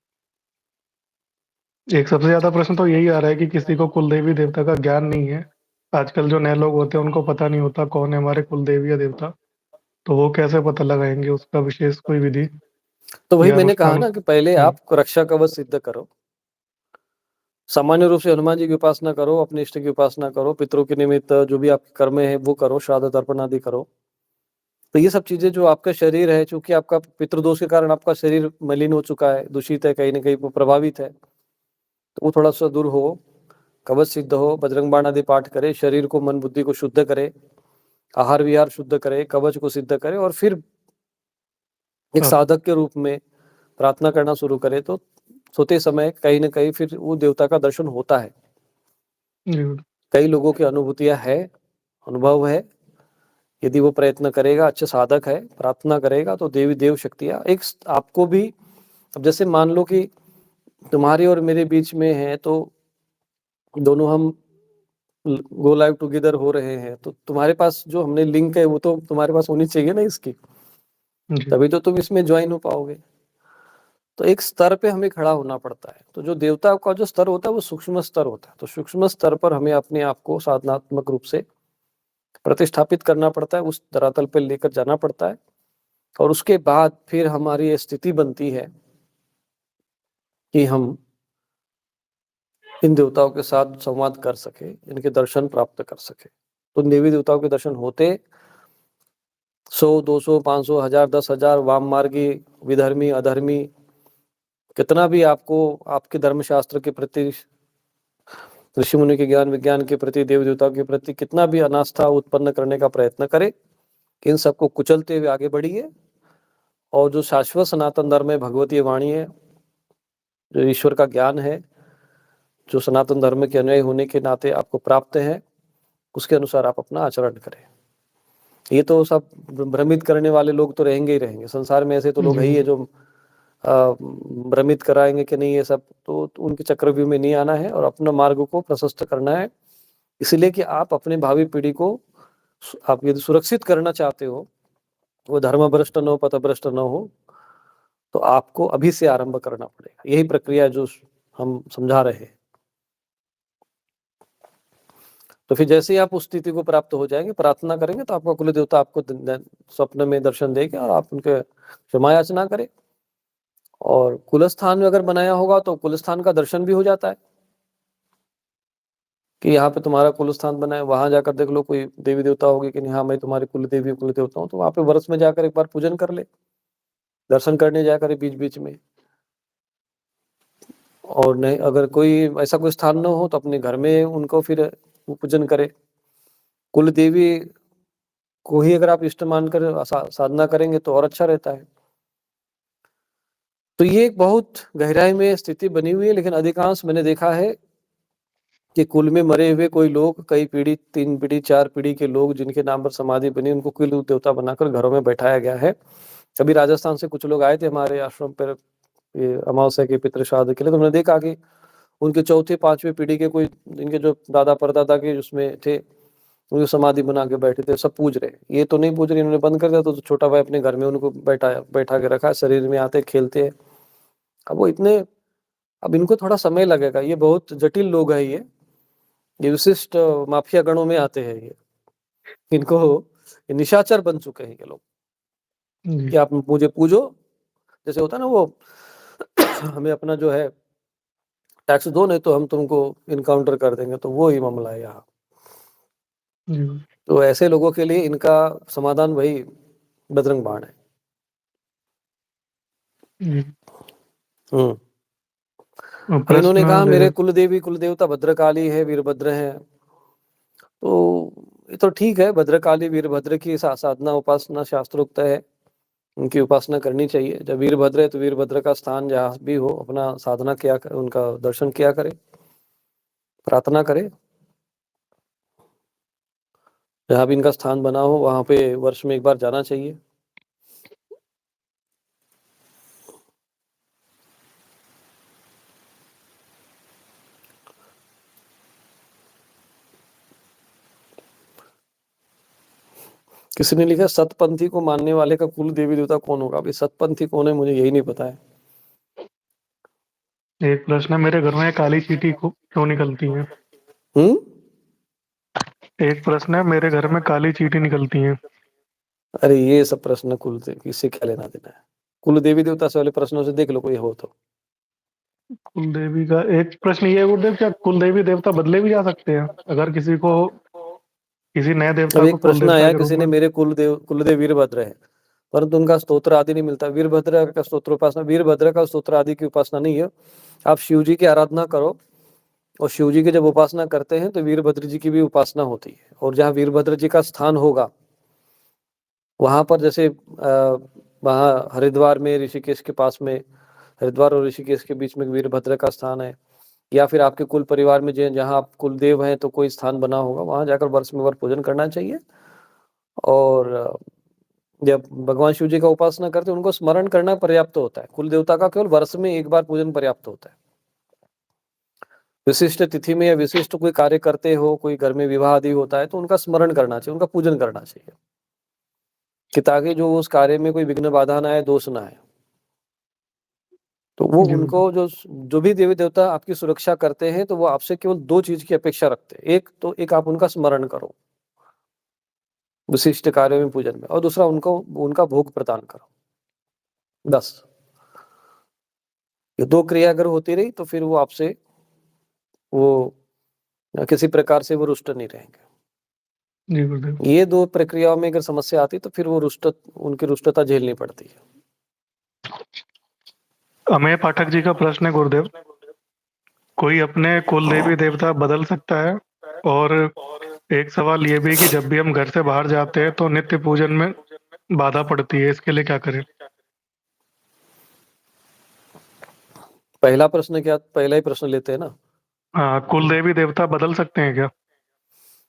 एक सबसे ज्यादा प्रश्न तो यही आ रहा है कि किसी को कुल देवी देवता का ज्ञान नहीं है। आजकल जो नए लोग होते हैं उनको पता नहीं होता कौन है हमारे कुल देवी या देवता, तो वो कैसे पता लगाएंगे? उसका विशेष कोई विधि तो वही या मैंने कहा अनुष्ठान? ना कि पहले आप रक्षा कवच सिद्ध करो। सामान्य रूप से हनुमान जी की उपासना करो, अपने इष्ट की उपासना करो, पितरों के निमित्त जो भी आपके कर्म है वो करो, श्राद्ध तर्पण आदि करो। तो ये सब चीजें जो आपका शरीर है, चूंकि आपका पितृदोष के कारण आपका शरीर मलिन हो चुका है, दूषित है, कहीं ना कहीं वो प्रभावित है, तो वो थोड़ा सा दूर हो, कवच सिद्ध हो, बजरंग बाण आदि पाठ करे, शरीर को, मन बुद्धि को शुद्ध करे, आहार विहार शुद्ध करे, कवच को सिद्ध करे, और फिर एक साधक के रूप में प्रार्थना करना शुरू करे, तो सोते समय कहीं ना कहीं फिर वो देवता का दर्शन होता है। कई लोगों की अनुभूतियां है, अनुभव है। यदि वो प्रयत्न करेगा, अच्छे साधक है, प्रार्थना करेगा, तो देवी देव शक्तियां एक आपको भी, अब जैसे मान लो कि तुम्हारी और मेरे बीच में है, तो दोनों हम गो लाइव टुगेदर हो रहे हैं, तो तुम्हारे पास जो हमने लिंक है वो तो तुम्हारे पास होनी चाहिए ना इसकी, तभी तो तुम इसमें ज्वाइन हो पाओगे। तो एक स्तर पे हमें खड़ा होना पड़ता है। तो जो देवता का जो स्तर होता है वो सूक्ष्म स्तर होता है। तो सूक्ष्म स्तर पर हमें अपने आप को साधनात्मक रूप से प्रतिष्ठापित करना पड़ता है, उस धरातल पे लेकर जाना पड़ता है, और उसके बाद फिर हमारी ये स्थिति बनती है कि हम इन देवताओं के साथ संवाद कर सके, इनके दर्शन प्राप्त कर सके। तो देवी देवताओं के दर्शन होते 100, 200, 500, 1000, 10,000 वाम मार्गी, विधर्मी, अधर्मी, कितना भी आपको आपके धर्मशास्त्र के प्रति, ऋषि मुनि के ज्ञान विज्ञान के प्रति, देवी देवताओं के प्रति कितना भी अनास्था उत्पन्न करने का प्रयत्न करे, इन सबको कुचलते हुए आगे बढ़िए। और जो शाश्वत सनातन धर्म है, भगवतीय वाणी है, जो ईश्वर का ज्ञान है, जो सनातन धर्म के अनुयायी होने के नाते आपको प्राप्त है, उसके अनुसार आप अपना आचरण करें। ये तो सब भ्रमित करने वाले लोग तो रहेंगे ही रहेंगे संसार में, ऐसे तो लोग है ही है जो भ्रमित कराएंगे कि नहीं ये सब, तो उनके चक्रव्यूह में नहीं आना है और अपना मार्ग को प्रशस्त करना है। इसलिए कि आप अपने भावी पीढ़ी को आप यदि सुरक्षित करना चाहते हो, वो धर्म भ्रष्ट न हो, पथ भ्रष्ट न हो, तो आपको अभी से आरंभ करना पड़ेगा। यही प्रक्रिया जो हम समझा रहे हैं। तो फिर जैसे ही आप उस स्थिति को प्राप्त हो जाएंगे, प्रार्थना करेंगे, तो आपका कुल देवता आपको स्वप्न में दर्शन देगा और आप उनके क्षमा याचना करें। और कुलस्थान में अगर बनाया होगा तो कुलस्थान का दर्शन भी हो जाता है कि यहाँ पे तुम्हारा कुलस्थान बना है, वहां जाकर देख लो कोई देवी देवता होगी कि नहीं, हाँ मैं तुम्हारी कुल देवी कुल देवता हूँ, तो वहां पे वर्ष में जाकर एक बार पूजन कर ले, दर्शन करने जाकर बीच बीच में। और नहीं, अगर कोई ऐसा कोई स्थान न हो तो अपने घर में उनको फिर पूजन करे। कुल देवी को ही अगर आप इष्ट मानकर साधना करेंगे तो और अच्छा रहता है। तो ये एक बहुत गहराई में स्थिति बनी हुई है, लेकिन अधिकांश मैंने देखा है कि कुल में मरे हुए कोई लोग, कई पीढ़ी, 3 पीढ़ी 4 पीढ़ी के लोग जिनके नाम पर समाधि बनी, उनको कुल देवता बनाकर घरों में बैठाया गया है। अभी राजस्थान से कुछ लोग आए थे हमारे आश्रम पर ये अमावस्या के पितृ श्राद्ध के लिए, तो मैंने देखा कि उनके चौथे 5वें पीढ़ी के कोई, इनके जो दादा परदादा के उसमें थे, उनको समाधि बना के बैठे थे, सब पूज रहे। ये तो नहीं पूज रहे, इन्होंने बंद कर दिया, तो छोटा भाई अपने घर में उनको बैठा के रखा है, शरीर में आते खेलते हैं। अब वो इतने, अब इनको थोड़ा समय लगेगा, ये बहुत जटिल लोग हैं, ये विशिष्ट माफिया गणों में आते हैं। ये इनको ये निशाचर बन चुके हैं ये लोग कि आप मुझे पूजो, जैसे होता है ना वो हमें अपना जो है टैक्स दो, नहीं तो हम तुमको इनकाउंटर कर देंगे, तो वो ही मामला है यहाँ। तो ऐसे लोगों के लिए इनका समाधान वही बजरंग बाण है। अब इन्होंने कहा मेरे कुल देवी कुल देवता भद्रकाली है, वीरभद्र है, तो ये तो ठीक है, भद्रकाली वीरभद्र की साधना उपासना शास्त्रोक्त है, उनकी उपासना करनी चाहिए। जब वीरभद्र है तो वीरभद्र का स्थान जहाँ भी हो अपना साधना किया, उनका दर्शन किया करे, प्रार्थना करे। जहाँ भी इनका स्थान बना हो वहां पे वर्ष में एक बार जाना चाहिए। किसी ने लिखा सतपंथी को मानने वाले का कुल देवी देवता कौन होगा? अभी सतपंथी कौन है मुझे यही नहीं पता है। एक प्रश्न है, मेरे घर में काली चींटी क्यों निकलती है? एक प्रश्न है, मेरे घर में काली चींटी निकलती है। अरे ये सब प्रश्न कुल इससे क्या लेना देना है? कुल देवी देवता से वाले प्रश्नों से देख लो कोई हो तो। कुल देवी का एक प्रश्न ये है गुरुदेव, क्या कुल देवी देवता बदले भी जा सकते हैं? अगर किसी को किसी नए अब देवता को एक कुल प्रश्न देवता आया के रूप किसी ने, में, मेरे कुलदेव वीरभद्र है, परंतु उनका स्तोत्र आदि नहीं मिलता। वीरभद्र का स्तोत्र उपासना, वीरभद्र का स्तोत्र आदि की उपासना नहीं है। आप शिव जी की आराधना करो, और शिव जी की जब उपासना करते हैं तो वीरभद्र जी की भी उपासना होती है। और जहाँ वीरभद्र जी का स्थान होगा वहां पर, जैसे वहाँ हरिद्वार में ऋषिकेश के पास में, हरिद्वार और ऋषिकेश के बीच में वीरभद्र का स्थान है, या फिर आपके कुल परिवार में जहाँ आप कुल देव हैं तो कोई स्थान बना होगा, वहां जाकर वर्ष में बार पूजन करना चाहिए। और जब भगवान शिव जी का उपासना करते हैं उनको स्मरण करना पर्याप्त होता है। कुल देवता का केवल वर्ष में एक बार पूजन पर्याप्त होता है। विशिष्ट तिथि में या विशिष्ट कोई कार्य करते हो, कोई घर में विवाह आदि होता है, तो उनका स्मरण करना चाहिए, उनका पूजन करना चाहिए, कि ताकि जो उस कार्य में कोई विघ्न बाधा ना आए, दोष ना आए। तो वो उनको जो भी देवी देवता आपकी सुरक्षा करते हैं, तो वो आपसे केवल 2 चीज की अपेक्षा रखते हैं। एक आप उनका स्मरण करो विशिष्ट कार्यों में, पूजन में, और दूसरा उनको उनका भोग प्रदान करो, बस। ये 2 क्रिया अगर होती रही तो फिर वो आपसे वो किसी प्रकार से वो रुष्ट नहीं रहेंगे। जी गुरुदेव। ये 2 प्रक्रियाओं में अगर समस्या आती तो फिर वो उनकी रुष्टता झेलनी पड़ती है। अमेय पाठक जी का प्रश्न है गुरुदेव, कोई अपने कुल देवी देवता बदल सकता है? और एक सवाल ये भी कि जब भी हम घर से बाहर जाते हैं तो नित्य पूजन में बाधा पड़ती है, इसके लिए क्या करें? पहला प्रश्न क्या, पहला ही प्रश्न लेते हैं ना। हाँ, कुल देवी देवता बदल सकते हैं क्या?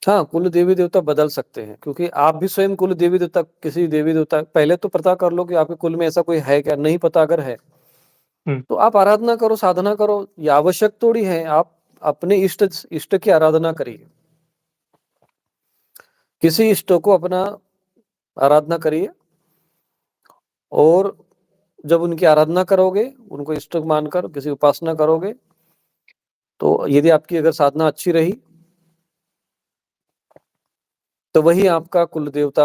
हाँ, कुल देवी देवता बदल सकते हैं, क्योंकि आप भी स्वयं कुल देवी देवता, किसी देवी देवता, पहले तो पता कर लो कि आपके कुल में ऐसा कोई है क्या। नहीं पता अगर है हम्म, तो आप आराधना करो, साधना करो। ये आवश्यक थोड़ी है आप अपने इष्ट इष्ट की आराधना करिए, किसी इष्ट को अपना आराधना करिए। और जब उनकी आराधना करोगे, उनको इष्ट मानकर किसी उपासना करोगे, तो यदि आपकी अगर साधना अच्छी रही तो वही आपका कुल देवता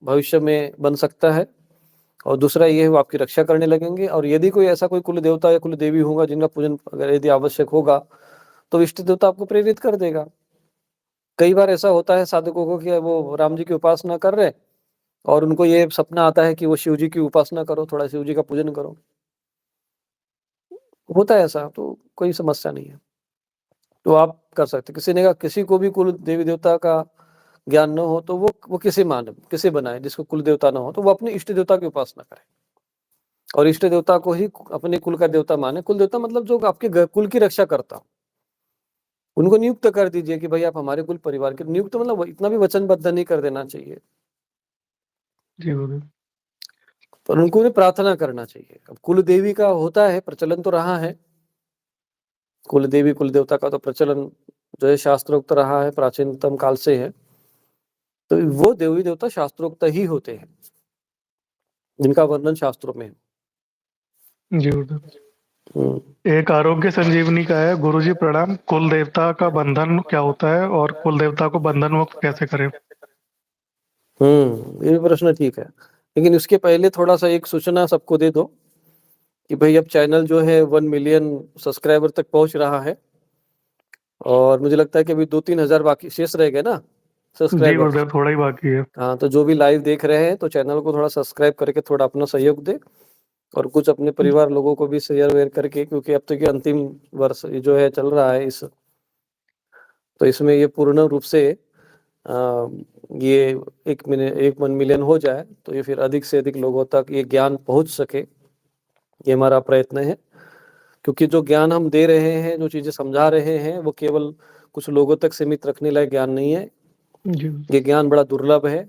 भविष्य में बन सकता है। और दूसरा ये है, वो आपकी रक्षा करने लगेंगे। और यदि कोई ऐसा कोई कुल देवता या कुल देवी होगा जिनका पूजन अगर यदि आवश्यक होगा, तो इष्ट देवता आपको प्रेरित कर देगा। कई बार ऐसा होता है साधकों को कि वो राम जी की उपासना कर रहे हैं और उनको ये सपना आता है कि वो शिव जी की उपासना करो, थोड़ा शिव जी का पूजन करो। होता है ऐसा, तो कोई समस्या नहीं है, तो आप कर सकते। किसी ने कहा किसी को भी कुल देवी देवता का ज्ञान न हो तो वो किसे बनाए, जिसको कुल देवता ना हो तो वो अपने इष्ट देवता की उपासना करे और इष्ट देवता को ही अपने कुल का देवता माने। कुल देवता मतलब जो आपके कुल की रक्षा करता हो, उनको नियुक्त कर दीजिए कि भाई आप हमारे कुल परिवार के। नियुक्त मतलब इतना भी वचनबद्ध नहीं कर देना चाहिए, जी गुरुदेव। पर उनको भी प्रार्थना करना चाहिए। अब कुल देवी का होता है प्रचलन, तो रहा है कुल देवी कुल देवता का तो प्रचलन जो है शास्त्रोक्त रहा है, प्राचीनतम काल से है। तो वो देवी देवता शास्त्रोक्त ही होते हैं, जिनका वर्णन शास्त्रों में है। जी गुरुदेव। हम्म। एक आरोग्य संजीवनी का है, गुरुजी प्रणाम, कुल देवता का बंधन क्या होता है और कुल देवता को बंधन मुक्त कैसे करें? ये भी प्रश्न ठीक है, लेकिन उसके पहले थोड़ा सा एक सूचना सबको दे दो कि भाई अब चैनल जो है 1 मिलियन सब्सक्राइबर तक पहुंच रहा है और मुझे लगता है कि अभी 2-3 हजार बाकी शेष रह गए ना जी सब्सक्राइबर्स। गुरुदेव, थोड़ा ही बाकी है। हाँ, तो जो भी लाइव देख रहे हैं तो चैनल को थोड़ा सब्सक्राइब करके थोड़ा अपना सहयोग दे और कुछ अपने परिवार लोगों को भी शेयर वेयर करके, क्योंकि अब तक ये अंतिम वर्ष ये जो है चल रहा है इस, तो इसमें ये पूर्ण रूप से अ, ये 1 मिलियन हो जाए तो ये फिर अधिक से अधिक लोगों तक ये ज्ञान पहुंच सके, ये हमारा प्रयत्न है। क्योंकि जो ज्ञान हम दे रहे हैं, जो चीजें समझा रहे हैं, वो केवल कुछ लोगों तक सीमित रखने लायक ज्ञान नहीं है। जी ये ज्ञान बड़ा दुर्लभ है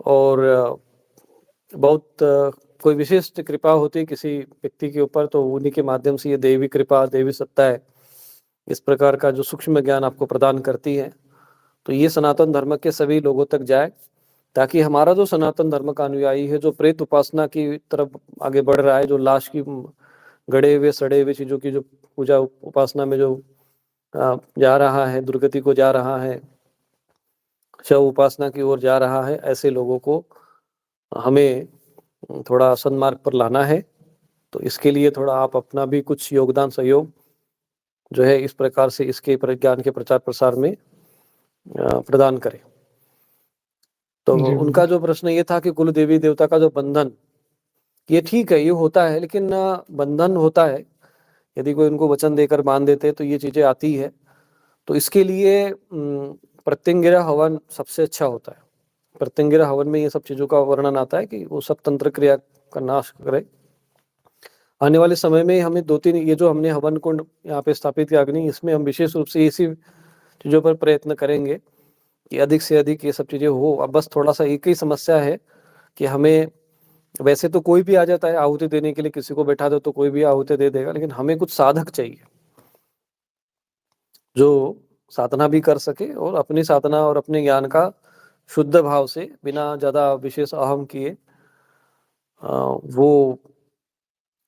और बहुत कोई विशिष्ट कृपा होती है किसी व्यक्ति के ऊपर तो उन्हीं के माध्यम से ये देवी कृपा, देवी सत्ता है, इस प्रकार का जो सूक्ष्म ज्ञान आपको प्रदान करती है। तो ये सनातन धर्म के सभी लोगों तक जाए, ताकि हमारा जो सनातन धर्म का अनुयायी है, जो प्रेत उपासना की तरफ आगे बढ़ रहा है, जो लाश की गड़े हुए सड़े हुए चीजों की जो पूजा उपासना में जो जा रहा है, दुर्गति को जा रहा है, शव उपासना की ओर जा रहा है, ऐसे लोगों को हमें थोड़ा सन्मार्ग पर लाना है। तो इसके लिए थोड़ा आप अपना भी कुछ योगदान सहयोग जो है इस प्रकार से इसके ज्ञान के प्रचार प्रसार में प्रदान करें। तो जी उनका गुरुदेव। जो प्रश्न ये था कि कुल देवी देवता का जो बंधन, ये ठीक है, ये होता है, लेकिन बंधन होता है यदि कोई उनको वचन देकर बांध देते हैं तो ये चीजें आती है। तो इसके लिए प्रत्यंगिरा हवन सबसे अच्छा होता है। प्रत्यंगिरा हवन में ये सब चीजों का वर्णन आता है कि वो सब तंत्र क्रिया का नाश करे। आने वाले समय में हमें 2-3 ये जो हमने हवन कुंड यहाँ पे स्थापित किया अग्नि, इसमें हम विशेष रूप से इसी चीजों पर प्रयत्न करेंगे कि अधिक से अधिक ये सब चीजें हो। अब बस थोड़ा सा एक ही समस्या है कि हमें, वैसे तो कोई भी आ जाता है आहुति देने के लिए, किसी को बैठा दो तो कोई भी आहुति दे देगा, लेकिन हमें कुछ साधक चाहिए जो साधना भी कर सके और अपनी साधना और अपने ज्ञान का शुद्ध भाव से बिना ज्यादा विशेष अहम किए वो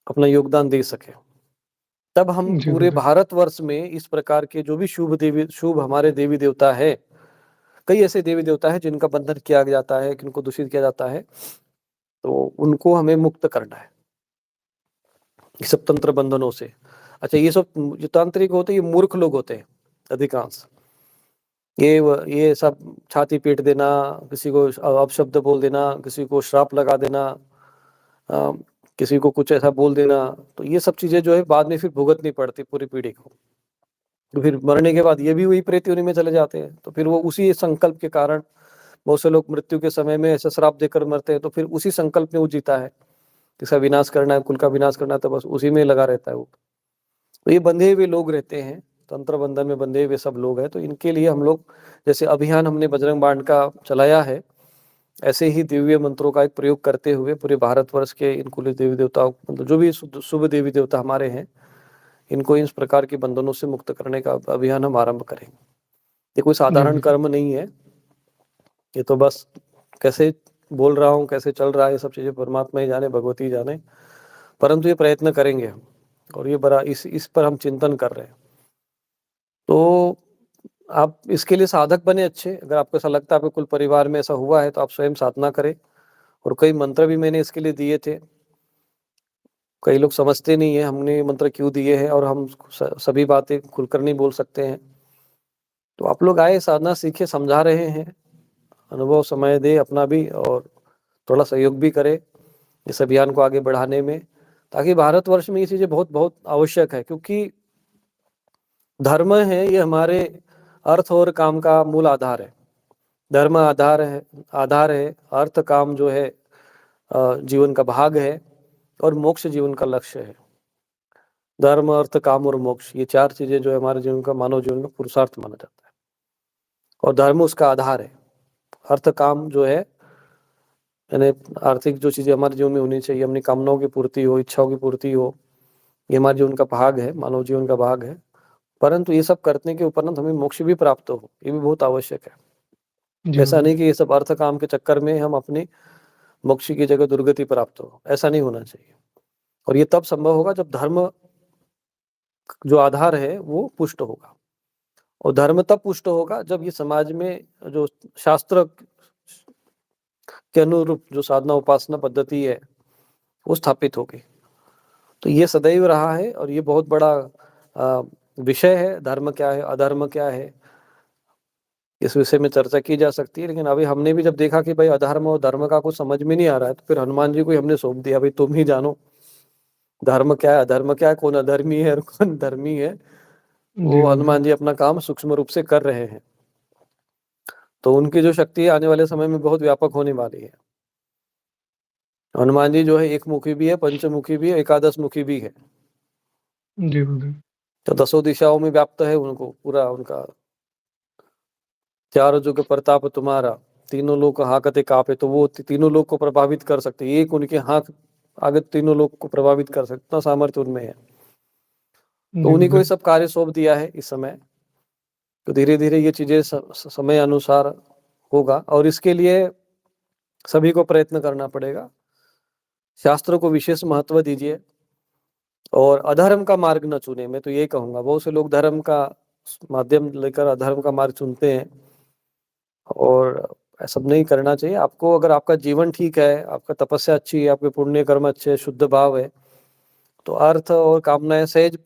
अपना योगदान दे सके। तब हम जी पूरे गुरुदेव। भारतवर्ष में इस प्रकार के जो भी शुभ हमारे देवी देवता है, कई ऐसे देवी देवता है जिनका बंधन किया जाता है, जिनको दूषित किया जाता है, तो उनको हमें मुक्त करना है। ये सब तंत्र बंधनों से। अच्छा, ये सब जो तांत्रिक होते हैं ये मूर्ख लोग होते हैं अधिकांश। ये सब छाती पीट देना, किसी को अपशब्द बोल देना, किसी को श्राप लगा देना, अ, किसी को कुछ ऐसा बोल देना, तो ये सब चीजें जो है बाद में फिर भुगतनी पड़ती पूरी पीढ़ी को। तो फिर मरने के बाद ये भी वही प्रेत योनि में चले जाते हैं। तो फिर वो उसी संकल्प के कारण बहुत से लोग मृत्यु के समय में ऐसा श्राप देकर मरते हैं, तो फिर उसी संकल्प में वो जीता है, किसका विनाश करना है, कुल का विनाश करना है, तो बस उसी में लगा रहता है वो। तो ये बंधे हुए लोग रहते हैं, तंत्र बंधन में बंधे हुए सब लोग हैं। तो इनके लिए हम लोग जैसे अभियान हमने बजरंग बाण का चलाया है, ऐसे ही दिव्य मंत्रों का एक प्रयोग करते हुए पूरे भारतवर्ष के इन कुल देवी देवताओं, मतलब जो भी शुभ देवी देवता हमारे हैं, इनको इस प्रकार के बंधनों से मुक्त करने का अभियान हम आरंभ करेंगे। ये कोई जी, साधारण जी। कर्म नहीं है, ये तो बस कैसे बोल रहा हूँ, कैसे चल रहा है, ये सब चीजें परमात्मा ही जाने, भगवती ही जाने, परंतु ये प्रयत्न करेंगे हम, और ये बड़ा इस पर हम चिंतन कर रहे हैं। तो आप इसके लिए साधक बने अच्छे। अगर आपको ऐसा लगता है आपके कुल परिवार में ऐसा हुआ है, तो आप स्वयं साधना करें। और कई मंत्र भी मैंने इसके लिए दिए थे। कई लोग समझते नहीं है हमने मंत्र क्यों दिए हैं, और हम सभी बातें खुलकर नहीं बोल सकते हैं। तो आप लोग आए, साधना सीखे, समझा रहे हैं, अनुभव समय दे अपना भी, और थोड़ा सहयोग भी करे इस अभियान को आगे बढ़ाने में, ताकि भारतवर्ष में ये चीजें बहुत बहुत आवश्यक है। क्योंकि धर्म है ये हमारे अर्थ और काम का मूल आधार है। धर्म आधार है, अर्थ काम जो है जीवन का भाग है, और मोक्ष जीवन का लक्ष्य है। धर्म, अर्थ, काम और मोक्ष, ये चार चीजें जो है हमारे जीवन का, मानव जीवन का पुरुषार्थ माना जाता है, और धर्म उसका आधार है। अर्थ काम जो है, यानी आर्थिक जो चीजें हमारे जीवन में होनी चाहिए, अपनी कामनाओं की पूर्ति हो, इच्छाओं की पूर्ति हो, ये हमारे जीवन का भाग है, मानव जीवन का भाग है। परंतु ये सब करने के उपरांत हमें मोक्ष भी प्राप्त हो, ये भी बहुत आवश्यक है। जी, ऐसा हुजूर। नहीं कि ये सब अर्थ काम के चक्कर में हम अपनी मोक्ष की जगह दुर्गति प्राप्त हो, ऐसा नहीं होना चाहिए। और ये तब संभव होगा जब धर्म जो आधार है वो पुष्ट होगा, और धर्म तब पुष्ट होगा जब ये समाज में जो शास्त्र के अनुरूप जो साधना उपासना पद्धति है वो स्थापित होगी। तो ये सदैव रहा है, और ये बहुत बड़ा विषय है। धर्म क्या है, अधर्म क्या है, इस विषय में चर्चा की जा सकती है। लेकिन अभी हमने भी जब देखा कि भाई अधर्म और धर्म का कुछ समझ में नहीं आ रहा है, तो फिर हनुमान जी को ही हमने सौंप दिया, भाई तुम ही जानो धर्म क्या है, अधर्म क्या है, कौन अधर्मी है और कौन धर्मी है। जी, वो हुजूर। हनुमान जी अपना काम सूक्ष्म रूप से कर रहे हैं। तो उनकी जो शक्ति है आने वाले समय में बहुत व्यापक होने वाली है। हनुमान जी जो है एक मुखी भी है, पंचमुखी भी है, एकादश मुखी भी है। जी, हुजूर। तो दसों दिशाओं में व्याप्त है, उनको पूरा उनका चारों जुग प्रताप तुम्हारा, तीनों लोग हाकते कापे। तो वो तीनों लोग को प्रभावित कर सकते हैं, एक उनके हाथ आगे तीनों लोग को प्रभावित कर सकते, इतना सामर्थ्य उनमें है। तो जी, उन्हीं को ये हुजूर। सब कार्य सौंप दिया है इस समय। तो धीरे धीरे ये चीजें समय अनुसार होगा, और इसके लिए सभी को प्रयत्न करना पड़ेगा। शास्त्रों को विशेष महत्व दीजिए, और अधर्म का मार्ग न चुने। मैं तो यही कहूंगा, बहुत से लोग धर्म का माध्यम लेकर अधर्म का मार्ग चुनते हैं, और ऐसा नहीं करना चाहिए। आपको अगर आपका जीवन ठीक है, आपका तपस्या अच्छी है, आपके पुण्य कर्म अच्छे, शुद्ध भाव है, तो अर्थ और कामनाएं सहज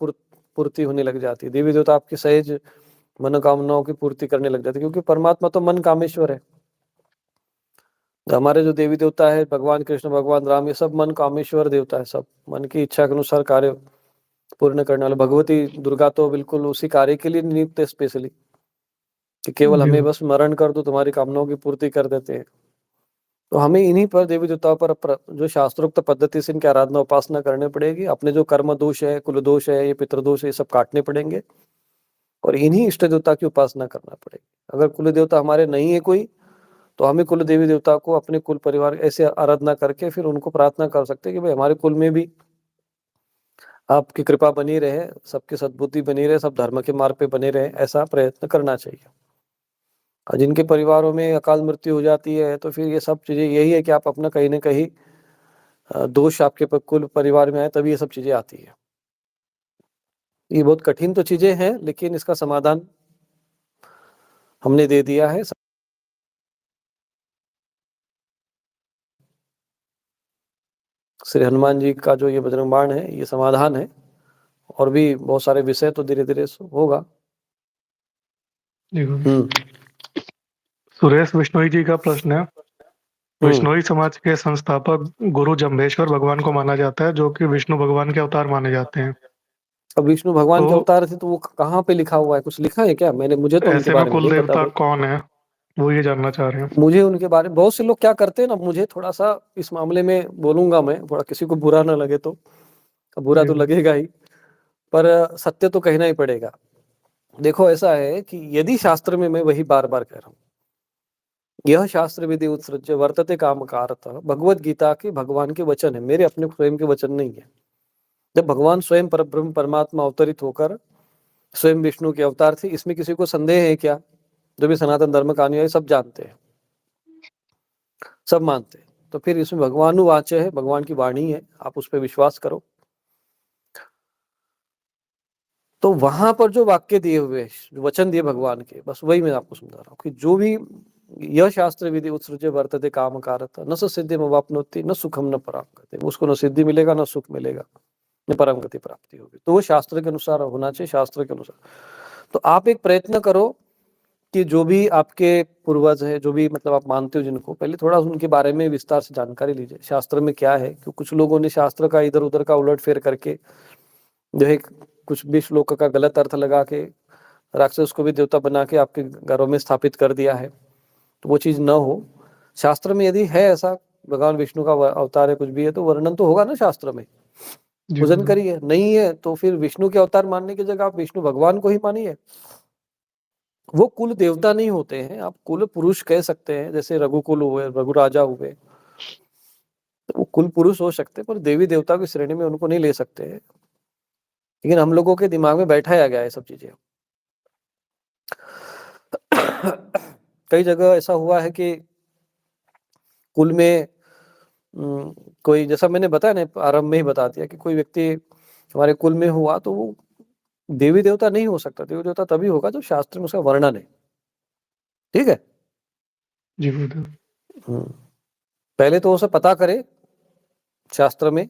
पूर्ति होने लग जाती है। देवी देवता आपकी सहज मनोकामनाओं की पूर्ति करने लग जाती है, क्योंकि परमात्मा तो मन कामेश्वर है। हमारे जो देवी देवता है, भगवान कृष्ण, भगवान राम, ये सब मन कामेश्वर देवता है। सब मन की इच्छा के अनुसार कार्य पूर्ण करने वाले। भगवती दुर्गा तो बिल्कुल उसी कार्य के लिए नियुक्त है स्पेशली, कि केवल जी, हमें हुजूर। बस स्मरण कर दो, तुम्हारी कामनाओं की पूर्ति कर देते हैं। तो हमें इन्हीं पर, देवी देवताओं पर जो शास्त्रोक्त पद्धति से इनकी आराधना उपासना करनी पड़ेगी। अपने जो कर्म दोष है, कुल दोष है, ये पितृदोष है, ये सब काटने पड़ेंगे, और इन्हीं इष्ट देवता की उपासना करना पड़ेगी। अगर कुल देवता हमारे नहीं है कोई, तो हमें कुल देवी देवता को अपने कुल परिवार ऐसे आराधना करके फिर उनको प्रार्थना कर सकते हैं कि भाई हमारे कुल में भी आपकी कृपा बनी रहे, सबकी सद्बुद्धि बनी रहे, सब धर्म के मार्ग पे बने रहे, ऐसा प्रयत्न करना चाहिए। और जिनके परिवारों में अकाल मृत्यु हो जाती है, तो फिर ये सब चीजें यही है कि आप अपना कहीं ना कहीं दोष आपके कुल परिवार में आए, तभी ये सब चीजें आती है। ये बहुत कठिन तो चीजें हैं, लेकिन इसका समाधान हमने दे दिया है। श्री हनुमान जी का जो ये बजरंग बाण है ये समाधान है, और भी बहुत सारे विषय तो धीरे धीरे होगा। जी गुरुदेव। सुरेश बिश्नोई जी का प्रश्न है, बिश्नोई समाज के संस्थापक गुरु जम्भेश्वर भगवान को माना जाता है, जो कि विष्णु भगवान के अवतार माने जाते हैं। अब विष्णु भगवान के तो अवतार थे तो वो कहाँ पे लिखा हुआ है, कुछ लिखा है क्या? मुझे तो उनके ऐसे में बारे में कुल नहीं पता देवता भाई। कौन है, वो ये जानना चाह रहे हैं। मुझे उनके बारे में बहुत से लोग क्या करते हैं ना, मुझे थोड़ा सा इस मामले में बोलूंगा मैं, थोड़ा किसी को बुरा ना लगे तो, बुरा जी तो लगेगा ही, पर सत्य तो कहना ही पड़ेगा। देखो ऐसा है कि यदि शास्त्र में, मैं वही बार बार कह रहा हूँ, यह शास्त्र विधि उत्सृज्य वर्तते कामकारतः, भगवत गीता के भगवान के वचन है, मेरे अपने स्वयं के वचन नहीं है। जब भगवान स्वयं परब्रह्म परमात्मा अवतरित होकर स्वयं विष्णु के अवतार थे, इसमें किसी को संदेह है क्या? जो भी सनातन धर्म का अनुयायी सब जानते हैं, सब मानते हैं। तो फिर इसमें भगवानुवाच्य है, भगवान की वाणी है, आप उस पर विश्वास करो। तो वहां पर जो वाक्य दिए हुए, जो वचन दिए भगवान के, बस वही मैं आपको समझा रहा हूँ कि जो भी यह शास्त्र विधि उत्सृज्य वर्तते काम कारता न सिद्धि वापनोति न सुखम न पराम गति, उसको न सिद्धि मिलेगा न सुख मिलेगा न परम गति प्राप्ति होगी। तो वो शास्त्र के अनुसार होना चाहिए, शास्त्र के अनुसार। तो आप एक प्रयत्न करो कि जो भी आपके पूर्वज है, जो भी मतलब आप मानते हो जिनको, पहले थोड़ा उनके बारे में विस्तार से जानकारी लीजिए, शास्त्र में क्या है। क्योंकि कुछ लोगों ने शास्त्र का इधर उधर का उलट फेर करके जो है कुछ भी श्लोक का गलत अर्थ लगा के राक्षस को भी देवता बना के आपके घरों में स्थापित कर दिया है। तो वो चीज न हो। शास्त्र में यदि है ऐसा भगवान विष्णु का अवतार है, कुछ भी है, तो वर्णन तो होगा ना शास्त्र में, जी पूजन गुरुदेव। करिए। नहीं है तो फिर विष्णु के अवतार मानने की जगह आप विष्णु भगवान को ही मानिए। वो कुल देवता नहीं होते हैं, आप कुल पुरुष कह सकते हैं, जैसे रघुकुल हुए, रघु राजा हुए, तो वो कुल पुरुष हो सकते हैं, पर देवी देवता की श्रेणी में उनको नहीं ले सकते हैं। लेकिन हम लोगों के दिमाग में बैठाया गया है सब चीजें। कई जगह ऐसा हुआ है कि कुल में कोई, जैसा मैंने बताया ना, आरंभ में ही बता दिया कि कोई व्यक्ति हमारे कुल में हुआ तो वो देवी देवता नहीं हो सकता। देवी देवता तभी होगा जब शास्त्र में उसका वर्णन है। ठीक है। जी गुरुदेव। पहले तो उसे पता करे शास्त्र में,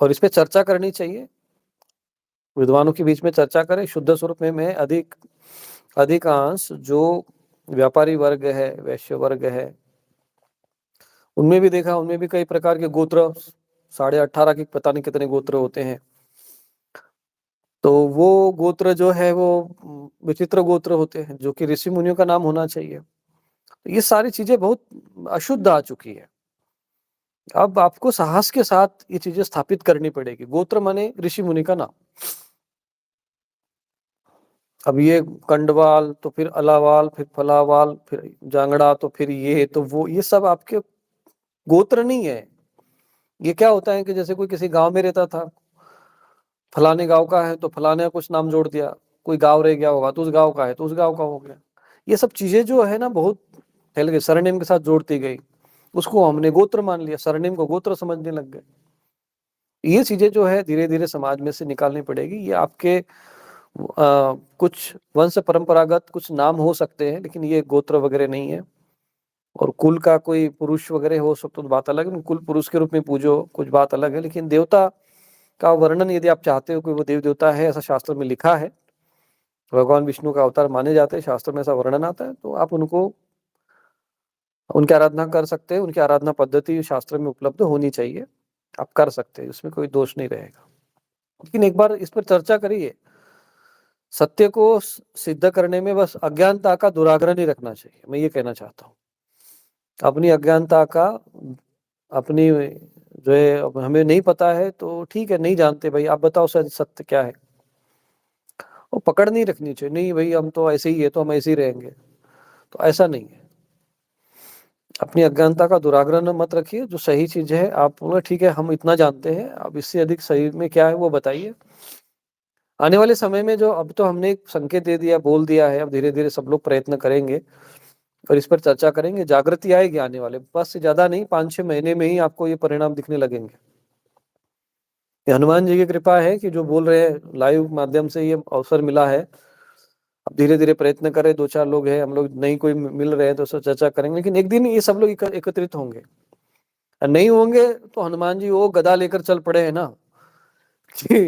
और इस पे चर्चा करनी चाहिए, विद्वानों के बीच में चर्चा करें। शुद्ध स्वरूप में अधिकांश जो व्यापारी वर्ग है, वैश्य वर्ग है, उनमें भी देखा, उनमें भी कई प्रकार के गोत्र, 18.5 के पता नहीं कितने गोत्र होते हैं। तो वो गोत्र जो है वो विचित्र गोत्र होते हैं, जो कि ऋषि मुनियों का नाम होना चाहिए। तो ये सारी चीजें बहुत अशुद्ध आ चुकी है। अब आपको साहस के साथ ये चीजें स्थापित करनी पड़ेगी। गोत्र माने ऋषि मुनि का नाम। अब ये कंडवाल, तो फिर अलावाल, फिर फलावाल, फिर जांगड़ा, तो फिर ये, तो वो, ये सब आपके गोत्र नहीं है। ये क्या होता है कि जैसे कोई किसी गांव में रहता था, फलाने गांव का है तो फलाने का कुछ नाम जोड़ दिया, कोई गांव रह गया होगा तो उस गांव का है तो उस गांव का हो गया। ये सब चीजें जो है ना बहुत फैल गई, सरनेम के साथ जोड़ती गई, उसको हमने गोत्र मान लिया, सरनेम को गोत्र समझने लग गए। ये चीजें जो है धीरे धीरे समाज में से निकालनी पड़ेगी। ये आपके कुछ वंश परंपरागत कुछ नाम हो सकते हैं, लेकिन ये गोत्र वगैरह नहीं है। और कुल का कोई पुरुष वगैरह हो सकता तो बात अलग है, कुल पुरुष के रूप में पूजो, कुछ बात अलग है। लेकिन देवता का वर्णन यदि आप चाहते हो कि वो देव देवता है, ऐसा शास्त्र में लिखा है, भगवान विष्णु का अवतार माने जाते हैं, शास्त्र में ऐसा वर्णन आता है, तो आप उनको, उनकी आराधना कर सकते हैं। उनकी आराधना पद्धति शास्त्र में उपलब्ध होनी चाहिए, आप कर सकते हैं, उसमें कोई दोष नहीं रहेगा। लेकिन एक बार इस पर चर्चा करिए। सत्य को सिद्ध करने में बस अज्ञानता का दुराग्रह नहीं रखना चाहिए, मैं ये कहना चाहता हूँ। अपनी अज्ञानता का, अपनी जो है, अब हमें नहीं पता है तो ठीक है, नहीं जानते भाई, आप बताओ सत्य क्या है, वो पकड़ नहीं रखनी चाहिए। नहीं भाई हम तो ऐसे ही है तो हम ऐसे ही रहेंगे, तो ऐसा नहीं है। अपनी अज्ञानता का दुराग्रह न मत रखिए। जो सही चीज है आप बोले ठीक है हम इतना जानते हैं, अब इससे अधिक सही में क्या है वो बताइए। आने वाले समय में जो, अब तो हमने एक संकेत दे दिया, बोल दिया है, अब धीरे धीरे सब लोग प्रयत्न करेंगे और इस पर चर्चा करेंगे, जागृति आएगी आने वाले, बस से ज्यादा नहीं, 5-6 महीने में ही आपको ये परिणाम दिखने लगेंगे। ये हनुमान जी की कृपा है कि जो बोल रहे हैं लाइव माध्यम से ये अवसर मिला है। अब धीरे धीरे प्रयत्न करें, 2-4 लोग हैं, हम लोग नहीं कोई मिल रहे हैं तो उससे चर्चा करेंगे, लेकिन एक दिन ये सब लोग एकत्रित होंगे। नहीं होंगे तो हनुमान जी वो गदा लेकर चल पड़े हैं ना कि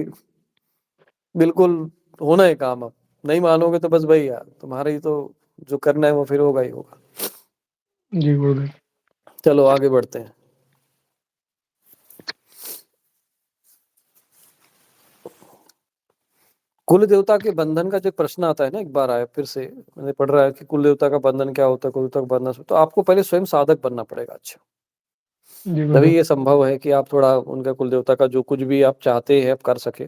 बिल्कुल होना है काम। अब नहीं मानोगे तो बस भाई यार तुम्हारा ही तो जो करना है वो फिर होगा ही होगा। जी गुरुदेव। चलो आगे बढ़ते हैं। कुल देवता के बंधन का जो प्रश्न आता है ना, एक बार आया फिर से मैंने पढ़ रहा है कि कुल देवता का बंधन क्या होता है, कुल देवता का बंधन, तो आपको पहले स्वयं साधक बनना पड़ेगा। अच्छा, जी तभी गुरुदेव। ये संभव है कि आप थोड़ा उनका कुल देवता का जो कुछ भी आप चाहते हैं आप कर सके।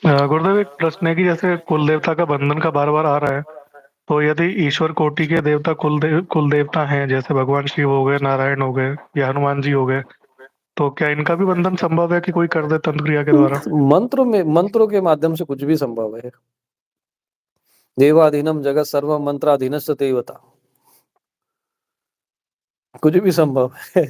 गुरुदेव एक प्रश्न है कि जैसे कुल देवता का बंधन का बार बार आ रहा है, तो यदि ईश्वर कोटि के देवता कुल देवता हैं, जैसे भगवान शिव हो गए, नारायण हो गए या हनुमान जी हो गए, तो क्या इनका भी बंधन संभव है कि कोई कर दे तंत्र क्रिया के द्वारा? मंत्रों के माध्यम से कुछ भी संभव है। देवाधीनम जगत सर्व मंत्राधीनस्य देवता, कुछ भी संभव है।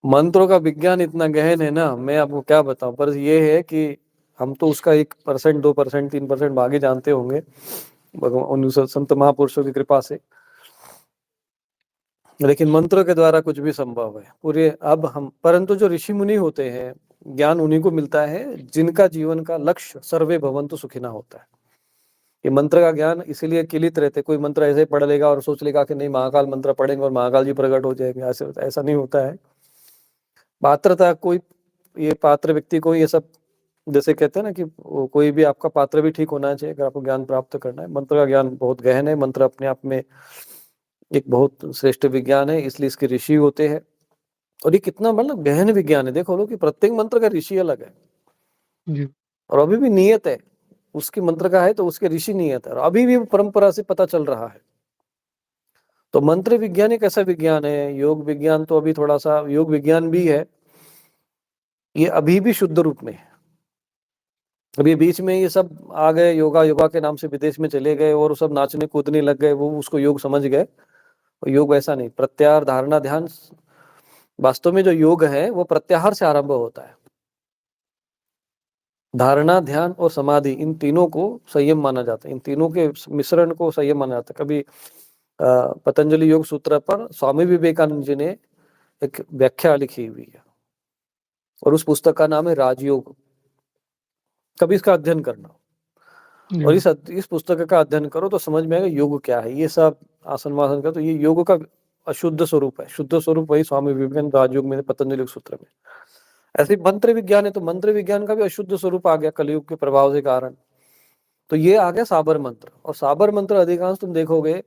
मंत्रों का विज्ञान इतना गहन है ना, मैं आपको क्या बताऊं, पर ये है कि हम तो उसका 1%, 2%, 3% भाग ही जानते होंगे भगवान उन संत महापुरुषों की कृपा से। लेकिन मंत्रों के द्वारा कुछ भी संभव है पूरे। अब हम, परंतु जो ऋषि मुनि होते हैं, ज्ञान उन्हीं को मिलता है जिनका जीवन का लक्ष्य सर्वे भवन्तु सुखिना होता है। ये मंत्र का ज्ञान इसीलिए किलित रहते। कोई मंत्र ऐसे पढ़ लेगा और सोच लेगा कि नहीं महाकाल मंत्र पढ़ेंगे और महाकाल जी प्रकट हो जाएंगे, ऐसे ऐसा नहीं होता है। पात्रता कोई, ये पात्र व्यक्ति को ये सब, जैसे कहते हैं ना कि कोई भी आपका पात्र भी ठीक होना चाहिए अगर आपको ज्ञान प्राप्त करना है। मंत्र का ज्ञान बहुत गहन है। मंत्र अपने आप में एक बहुत श्रेष्ठ विज्ञान है, इसलिए इसके ऋषि होते हैं। और ये कितना मतलब गहन विज्ञान है, देखो लो कि प्रत्येक मंत्र का ऋषि अलग है। जी। और अभी भी नियत है उसके मंत्र का है तो उसके ऋषि नियत है, और अभी भी परंपरा से पता चल रहा है। तो मंत्र विज्ञान एक ऐसा विज्ञान है। योग विज्ञान तो अभी थोड़ा सा, योग विज्ञान भी है, ये अभी भी शुद्ध रूप में है। अभी बीच में ये सब आ गए, योगा योगा के नाम से विदेश में चले गए और सब नाचने कूदने लग गए, वो उसको योग समझ गए। और योग वैसा नहीं, प्रत्याहार धारणा ध्यान, वास्तव में जो योग है वो प्रत्याहार से आरंभ होता है। धारणा ध्यान और समाधि, इन तीनों को संयम माना जाता है। इन तीनों के मिश्रण को संयम माना जाता है। कभी पतंजलि योग सूत्र पर स्वामी विवेकानंद जी ने एक व्याख्या लिखी हुई है और उस पुस्तक का नाम है राजयोग। कभी इसका अध्ययन करना, जी। और इस पुस्तक का अध्ययन करो तो समझ में आएगा योग क्या है। ये सब आसन वासन का, तो ये योग का अशुद्ध स्वरूप है। शुद्ध स्वरूप वही स्वामी विवेकानंद राजयोग में, पतंजलि योग सूत्र में। ऐसे मंत्र विज्ञान है तो मंत्र विज्ञान का भी अशुद्ध स्वरूप आ गया कलयुग के प्रभाव के कारण। तो ये आ गया साबर मंत्र। और साबर मंत्र अधिकांश तुम देखोगे,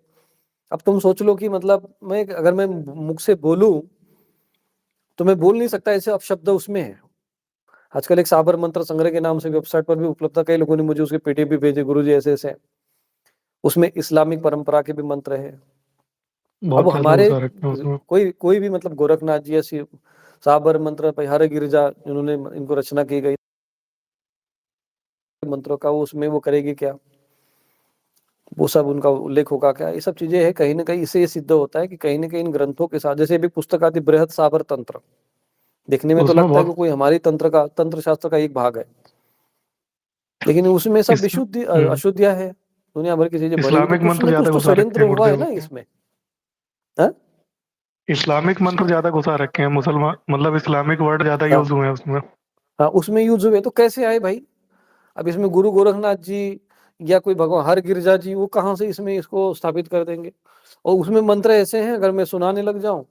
अब तुम सोच लो कि मतलब मैं अगर मैं मुख से बोलूं तो मैं बोल नहीं सकता, ऐसे अपशब्द उसमें है। आजकल एक साबर मंत्र संग्रह के नाम से वेबसाइट पर भी उपलब्ध है, कई लोगों ने मुझे उसके पीडीएफ भी भेजे, गुरुजी ऐसे ऐसे। उसमें इस्लामिक परंपरा के भी मंत्र है। अब बहुत ज्यादा हमारे घुसा रखे हैं उसमें। कोई कोई भी मतलब गोरखनाथ जी ऐसी साबर मंत्र, हर गिरिजा जिन्होंने इनको रचना की गई मंत्रों का, वो उसमें वो करेगी क्या, वो सब उनका उल्लेख होगा क्या, ये सब चीजें है। कहीं ना कहीं इससे ये सिद्ध होता है कि कहीं ना कहीं इन ग्रंथों के साथ, जैसे भी पुस्तक आती बृहद साबर तंत्र, देखने में तो उसमें लगता है कि बहुत कोई हमारी तंत्र शास्त्र का एक भाग है, लेकिन उसमें सब इस विशुद्धि अशुद्धियां है, दुनिया भर की चीजें भरी हुई। तो इस्लामिक कुछ मंत्र ना कुछ ज्यादा तो घुसा षड्यंत्र रखे हैं हुआ है गुरुदेव ना उसमें। इसमें। हाँ? इस्लामिक मंत्र ज्यादा घुसा रखे हैं, मुसलमान मतलब इस्लामिक वर्ड ज्यादा हाँ, यूज हुए हैं उसमें। हाँ, उसमें यूज हुए तो कैसे आए भाई। अब इसमें गुरु गोरखनाथ जी या कोई भगवान हर गिरजा जी, वो कहाँ से इसमें इसको स्थापित कर देंगे। और उसमें मंत्र ऐसे हैं, अगर मैं सुनाने लग जाऊं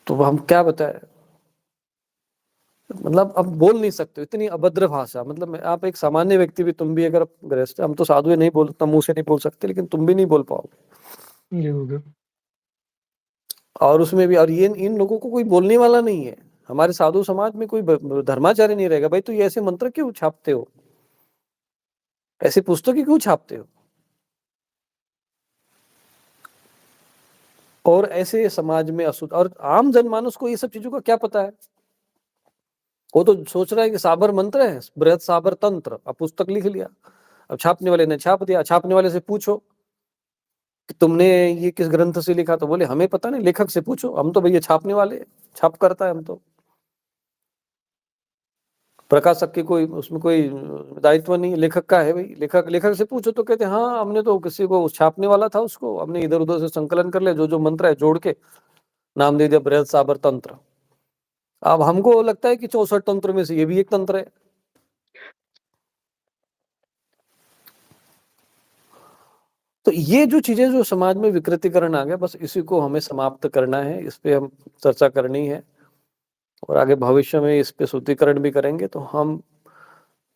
तो हम क्या बताएं। मतलब अब बोल नहीं सकते, इतनी अभद्र भाषा। मतलब आप एक सामान्य व्यक्ति भी, तुम भी अगर गृहस्थ, हम तो साधु नहीं बोलते, मुंह से नहीं बोल सकते, लेकिन तुम भी नहीं बोल पाओगे। जी गुरुदेव। और उसमें भी, और ये इन लोगों को कोई बोलने वाला नहीं है। हमारे साधु समाज में कोई धर्माचार्य नहीं रहेगा, भाई तो ये ऐसे मंत्र क्यों छापते हो, ऐसी पुस्तकें क्यों छापते हो। और ऐसे समाज में अशुद्ध, और आम जनमानस को ये सब चीजों का क्या पता है। वो तो सोच रहा है कि साबर मंत्र है, बृहद साबर तंत्र, अब पुस्तक लिख लिया, अब छापने वाले ने छाप दिया। छापने वाले से पूछो कि तुमने ये किस ग्रंथ से लिखा, तो बोले हमें पता नहीं, लेखक से पूछो, हम तो भैया छापने वाले, छाप करता है हम तो। प्रकाशक की कोई उसमें कोई दायित्व नहीं, लेखक का है भाई। लेखक से पूछो तो कहते हाँ हमने तो किसी को छापने वाला था, उसको हमने इधर उधर से संकलन कर लिया, जो मंत्र है जोड़ के नाम दे दिया बृहद साबर तंत्र। अब हमको लगता है कि 64 तंत्र में से ये भी एक तंत्र है। तो ये जो चीजें जो समाज में विकृतिकरण आ गया, बस इसी को हमें समाप्त करना है, इस पे हम चर्चा करनी है और आगे भविष्य में इस पे शुद्धिकरण भी करेंगे। तो हम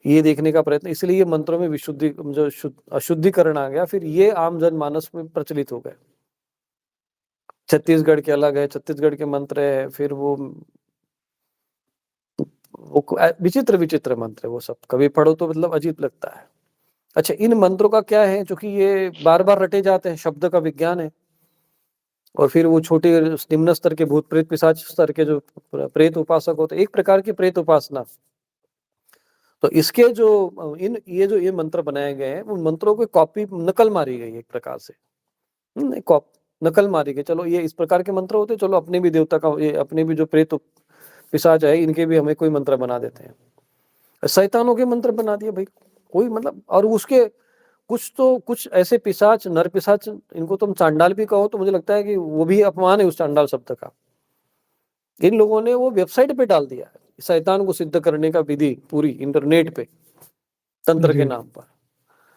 ये देखने का प्रयत्न, इसलिए ये मंत्रों में विशुद्धि जो अशुद्धिकरण आ गया, फिर ये आम जनमानस में प्रचलित हो गए। छत्तीसगढ़ के अलग है, छत्तीसगढ़ के मंत्र है, फिर वो विचित्र विचित्र मंत्र है वो सब, कभी पढ़ो तो मतलब अजीब लगता है। अच्छा, इन मंत्रों का क्या है, क्योंकि ये बार बार रटे जाते हैं, शब्द का विज्ञान है। और फिर वो छोटे निम्न स्तर के भूत प्रेत पिशाच स्तर के जो प्रेत उपासक होते, एक प्रकार की प्रेत उपासना। तो इसके जो ये मंत्र बनाए गए हैं, उन मंत्रों को कॉपी नकल मारी गई एक प्रकार से। नकल मारी गई, चलो ये इस प्रकार के मंत्र होते, चलो अपने भी देवता का, ये अपने भी जो प्रेत पिशाच है, इनके भी हमें कोई मंत्र बना देते हैं। शैतानों के मंत्र बना दिए भाई, कोई मतलब। और उसके कुछ ऐसे पिशाच, नर पिशाच, इनको तुम चांडाल भी कहो तो मुझे लगता है कि वो भी अपमान है उस चांडाल शब्द का। इन लोगों ने वो वेबसाइट पे डाल दिया है शैतान को सिद्ध करने का विधि, पूरी इंटरनेट पे, तंत्र के नाम पर।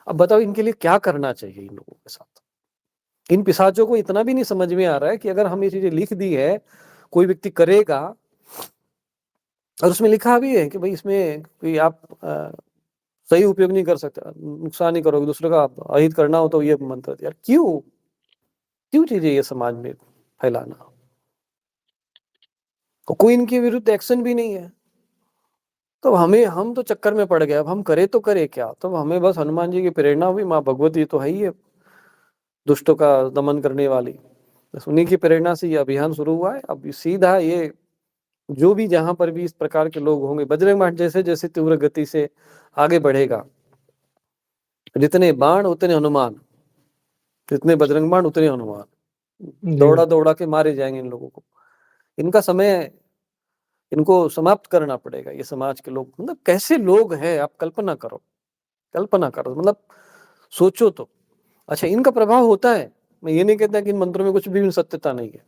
अब बताओ इनके लिए क्या करना चाहिए इन लोगों के साथ। इन पिशाचों को इतना भी नहीं समझ में आ रहा है कि अगर हम ये चीजें लिख दी है, कोई व्यक्ति करेगा, और उसमें लिखा भी है कि भाई इसमें कोई आप सही उपयोग नहीं कर सकते, नुकसान नहीं करोगे, दूसरे का अहित करना हो तो ये मंत्र। यार क्यों चीजें ये समाज में फैलाना, तो कोई इनके विरुद्ध एक्शन भी नहीं है। तो हम तो चक्कर में पड़ गए, अब हम करे तो करे क्या। तो हमें बस हनुमान जी की प्रेरणा हुई, माँ भगवती तो है ही है दुष्टों का दमन करने वाली, बस उन्हीं की प्रेरणा से ये अभियान शुरू हुआ है। अब सीधा ये जो भी जहां पर भी इस प्रकार के लोग होंगे, बजरंग बाण जैसे जैसे तीव्र गति से आगे बढ़ेगा, जितने बाण उतने हनुमान, जितने बजरंग बाण उतने हनुमान, दौड़ा दौड़ा के मारे जाएंगे इन लोगों को। इनका समय, इनको समाप्त करना पड़ेगा। ये समाज के लोग, मतलब कैसे लोग हैं, आप कल्पना करो, मतलब सोचो तो। अच्छा, इनका प्रभाव होता है, मैं ये नहीं कहता कि इन मंत्रों में कुछ भी सत्यता नहीं है।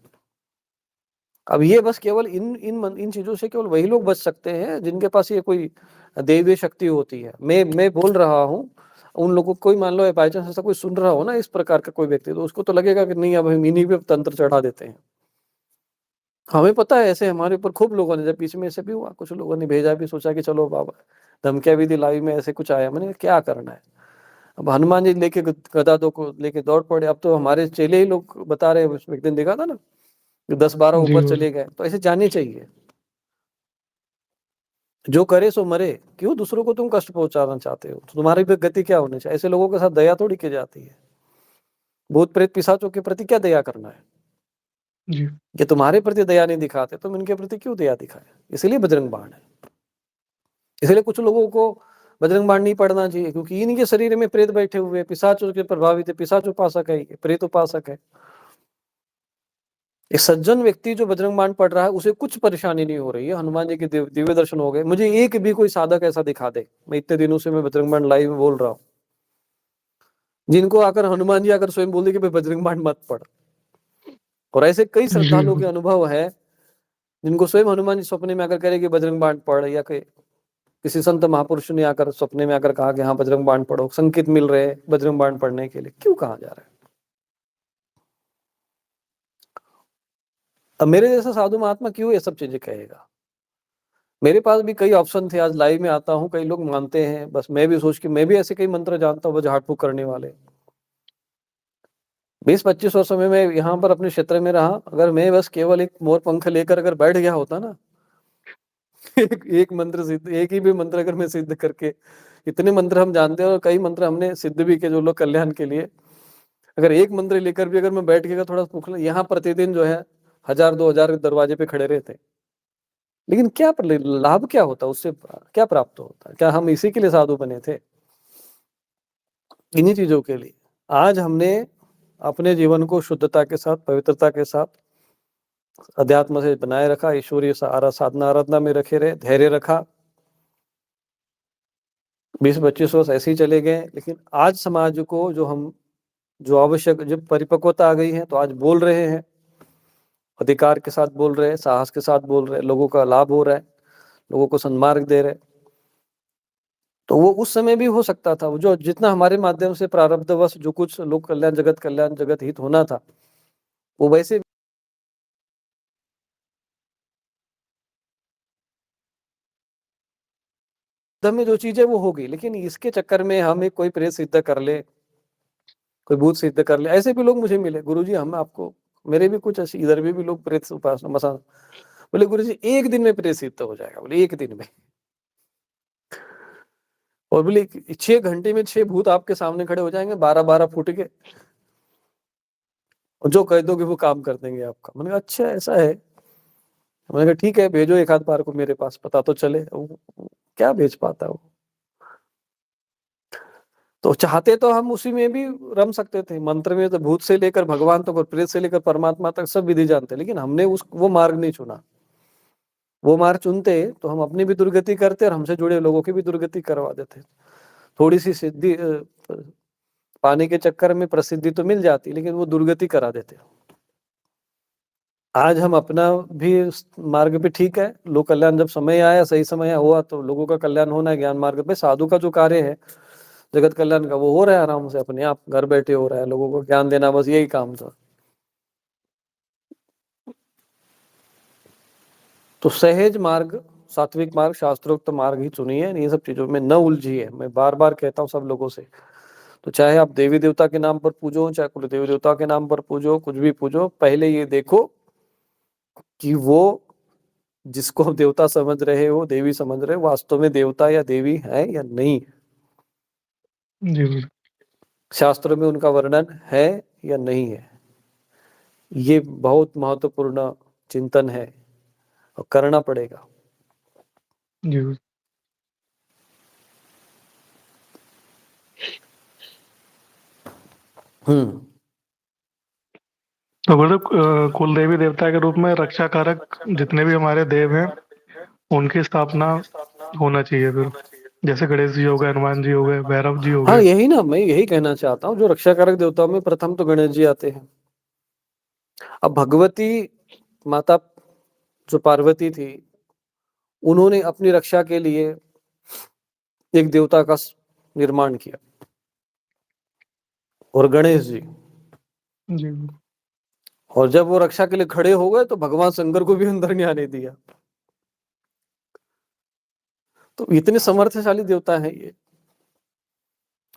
अब ये बस केवल इन चीजों से केवल वही लोग बच सकते हैं जिनके पास ये कोई दैवीय शक्ति होती है। मैं बोल रहा हूँ, उन लोगों को, कोई मान लो बाई चांस ऐसा कोई सुन रहा हो ना इस प्रकार का कोई व्यक्ति, तो उसको तो लगेगा कि नहीं अब हम इन्हीं पे तंत्र चढ़ा देते हैं। हमें पता है ऐसे हमारे ऊपर खूब लोगों ने, जब बीच में ऐसे भी हुआ, कुछ लोगों ने भेजा भी, सोचा कि चलो बाबा धमकियां भी दी, लाइव में ऐसे कुछ आया। मैंने क्या करना है, अब हनुमान जी लेके गदा दो को लेके दौड़ पड़े। अब तो हमारे चेले ही लोग बता रहे हैं, एक दिन देखा था ना, 10-12 ऊपर चले गए। तो ऐसे जाने चाहिए, जो करे सो मरे। क्यों दूसरों को तुम कष्ट पहुंचाना चाहते हो, तो तुम्हारी भी गति क्या होनी चाहिए। ऐसे लोगों के साथ दया थोड़ी की जाती है। भूत प्रेत पिशाचों के प्रति क्या दया करना है, ये तुम्हारे प्रति दया नहीं दिखाते, तुम इनके प्रति क्यों दया दिखाए। इसलिए बजरंग बाण है। इसलिए कुछ लोगों को बजरंग बाण नहीं पढ़ना चाहिए, क्योंकि इनके शरीर में प्रेत बैठे हुए, पिशाचों के प्रभावित है, पिशाच उपासक है, प्रेत उपासक है। एक सज्जन व्यक्ति जो बजरंग बाण पढ़ रहा है, उसे कुछ परेशानी नहीं हो रही है, हनुमान जी के दिव्य दर्शन हो गए। मुझे एक भी कोई साधक ऐसा दिखा दे, मैं इतने दिनों से मैं बजरंग बाण लाइव में बोल रहा हूँ, जिनको आकर हनुमान जी आकर स्वयं बोल दे कि भाई बजरंग बाण मत पढ़। और ऐसे कई श्रद्धालुओं के अनुभव है, जिनको स्वयं हनुमान जी सपने में आकर कह रहे कि बजरंग बाण पढ़, या किसी संत महापुरुष ने आकर सपने में आकर कहा कि हाँ बजरंग बाण पढ़ो, संकेत मिल रहे हैं बजरंग बाण पढ़ने के लिए। क्यों कहा जा रहा है। अब मेरे जैसा साधु महात्मा क्यों ये सब चीजें कहेगा। मेरे पास भी कई ऑप्शन थे, आज लाइव में आता हूँ, कई लोग मानते हैं, बस मैं भी सोच के मैं भी ऐसे कई मंत्र जानता हूँ झाड़ फूक करने वाले। 20-25 वर्षों में मैं यहाँ पर अपने क्षेत्र में रहा, अगर मैं बस केवल एक मोर पंख लेकर अगर बैठ गया होता ना एक मंत्र सिद्ध, एक ही भी मंत्र अगर मैं सिद्ध करके, इतने मंत्र हम जानते हैं और कई मंत्र हमने सिद्ध भी किए जो लोग कल्याण के लिए, अगर एक मंत्र लेकर भी अगर मैं बैठ गया थोड़ा यहाँ प्रतिदिन जो है 1000-2000 दरवाजे पे खड़े रहते, लेकिन क्या लाभ क्या होता, उससे क्या प्राप्त होता। क्या हम इसी के लिए साधु बने थे, इन्हीं चीजों के लिए। आज हमने अपने जीवन को शुद्धता के साथ, पवित्रता के साथ, अध्यात्म से बनाए रखा, ईश्वरीय साधना आराधना में रखे रहे, धैर्य रखा, 20-25 वर्ष ऐसे ही चले गए, लेकिन आज समाज को जो आवश्यक, जब परिपक्वता आ गई है तो आज बोल रहे हैं, अधिकार के साथ बोल रहे हैं, साहस के साथ बोल रहे हैं, लोगों का लाभ हो रहा है, लोगों को सन्मार्ग दे रहे हैं। तो वो उस समय भी हो सकता था, वो जो जितना हमारे माध्यम से प्रारब्धवश जो कुछ लोक कल्याण, जगत हित होना था, वो वैसे में जो चीज है वो होगी। लेकिन इसके चक्कर में हमें कोई प्रेत सिद्ध कर ले, कोई भूत सिद्ध कर ले, ऐसे भी लोग मुझे मिले, गुरुजी हम आपको, मेरे भी कुछ ऐसे इधर भी लोग प्रेत उपासना मसान, बोले गुरुजी 1 दिन में प्रेत सिद्ध हो जाएगा, बोले 1 दिन में। और बोले 6 घंटे में 6 भूत आपके सामने खड़े हो जाएंगे, 12-12 फुट के, और जो कह दोगे वो काम कर देंगे आपका। मैंने कहा अच्छा ऐसा है। मैंने कहा ठीक है, भेजो एक आध बार को मेरे पास, पता तो चले। क्या भेज पाता वो। तो चाहते तो हम उसी में भी रम सकते थे, मंत्र में तो भूत से लेकर भगवान तक और प्रेत से लेकर परमात्मा तक सब विधि जानते, लेकिन हमने वो मार्ग नहीं चुना। वो मार्ग चुनते तो हम अपनी भी दुर्गति करते और हमसे जुड़े लोगों की भी दुर्गति करवा देते। थोड़ी सी सिद्धि पाने के चक्कर में प्रसिद्धि तो मिल जाती, लेकिन वो दुर्गति करा देते। आज हम अपना भी मार्ग पे ठीक है, लोक कल्याण जब समय आया, सही समय हुआ तो लोगों का कल्याण होना है, ज्ञान मार्ग पे साधु का जो कार्य है जगत कल्याण का, वो हो रहा है आराम से, अपने आप घर बैठे हो रहा है, लोगों को ज्ञान देना, बस यही काम था। तो सहज मार्ग, सात्विक मार्ग, शास्त्रोक्त मार्ग ही चुनिए, ये सब चीजों में न उलझिए। मैं बार बार कहता हूँ सब लोगों से। तो चाहे आप देवी देवता के नाम पर पूजो, चाहे कुल देवी देवता के नाम पर पूजो, कुछ भी पूजो, पहले ये देखो कि वो जिसको आप देवता समझ रहे हो, देवी समझ रहे हो, वास्तव में देवता या देवी है या नहीं। जी शास्त्रों में उनका वर्णन है या नहीं है, ये बहुत महत्वपूर्ण चिंतन है और करना पड़ेगा। जी। हम्म। तो मतलब कुल देवी देवता के रूप में रक्षा कारक जितने भी हमारे देव हैं उनकी स्थापना होना चाहिए फिर, जैसे गणेश जी हो गए, हनुमान जी हो गए, भैरव जी हो हाँ गए। यही ना, मैं यही कहना चाहता हूँ, जो रक्षा कारक देवताओं में प्रथम तो गणेश जी आते हैं। अब भगवती माता जो पार्वती थी, उन्होंने अपनी रक्षा के लिए एक देवता का निर्माण किया, और गणेश जी, जी और जब वो रक्षा के लिए खड़े हो गए तो भगवान शंकर को भी अंदर नहीं आने दिया। तो इतने समर्थशाली देवता है ये,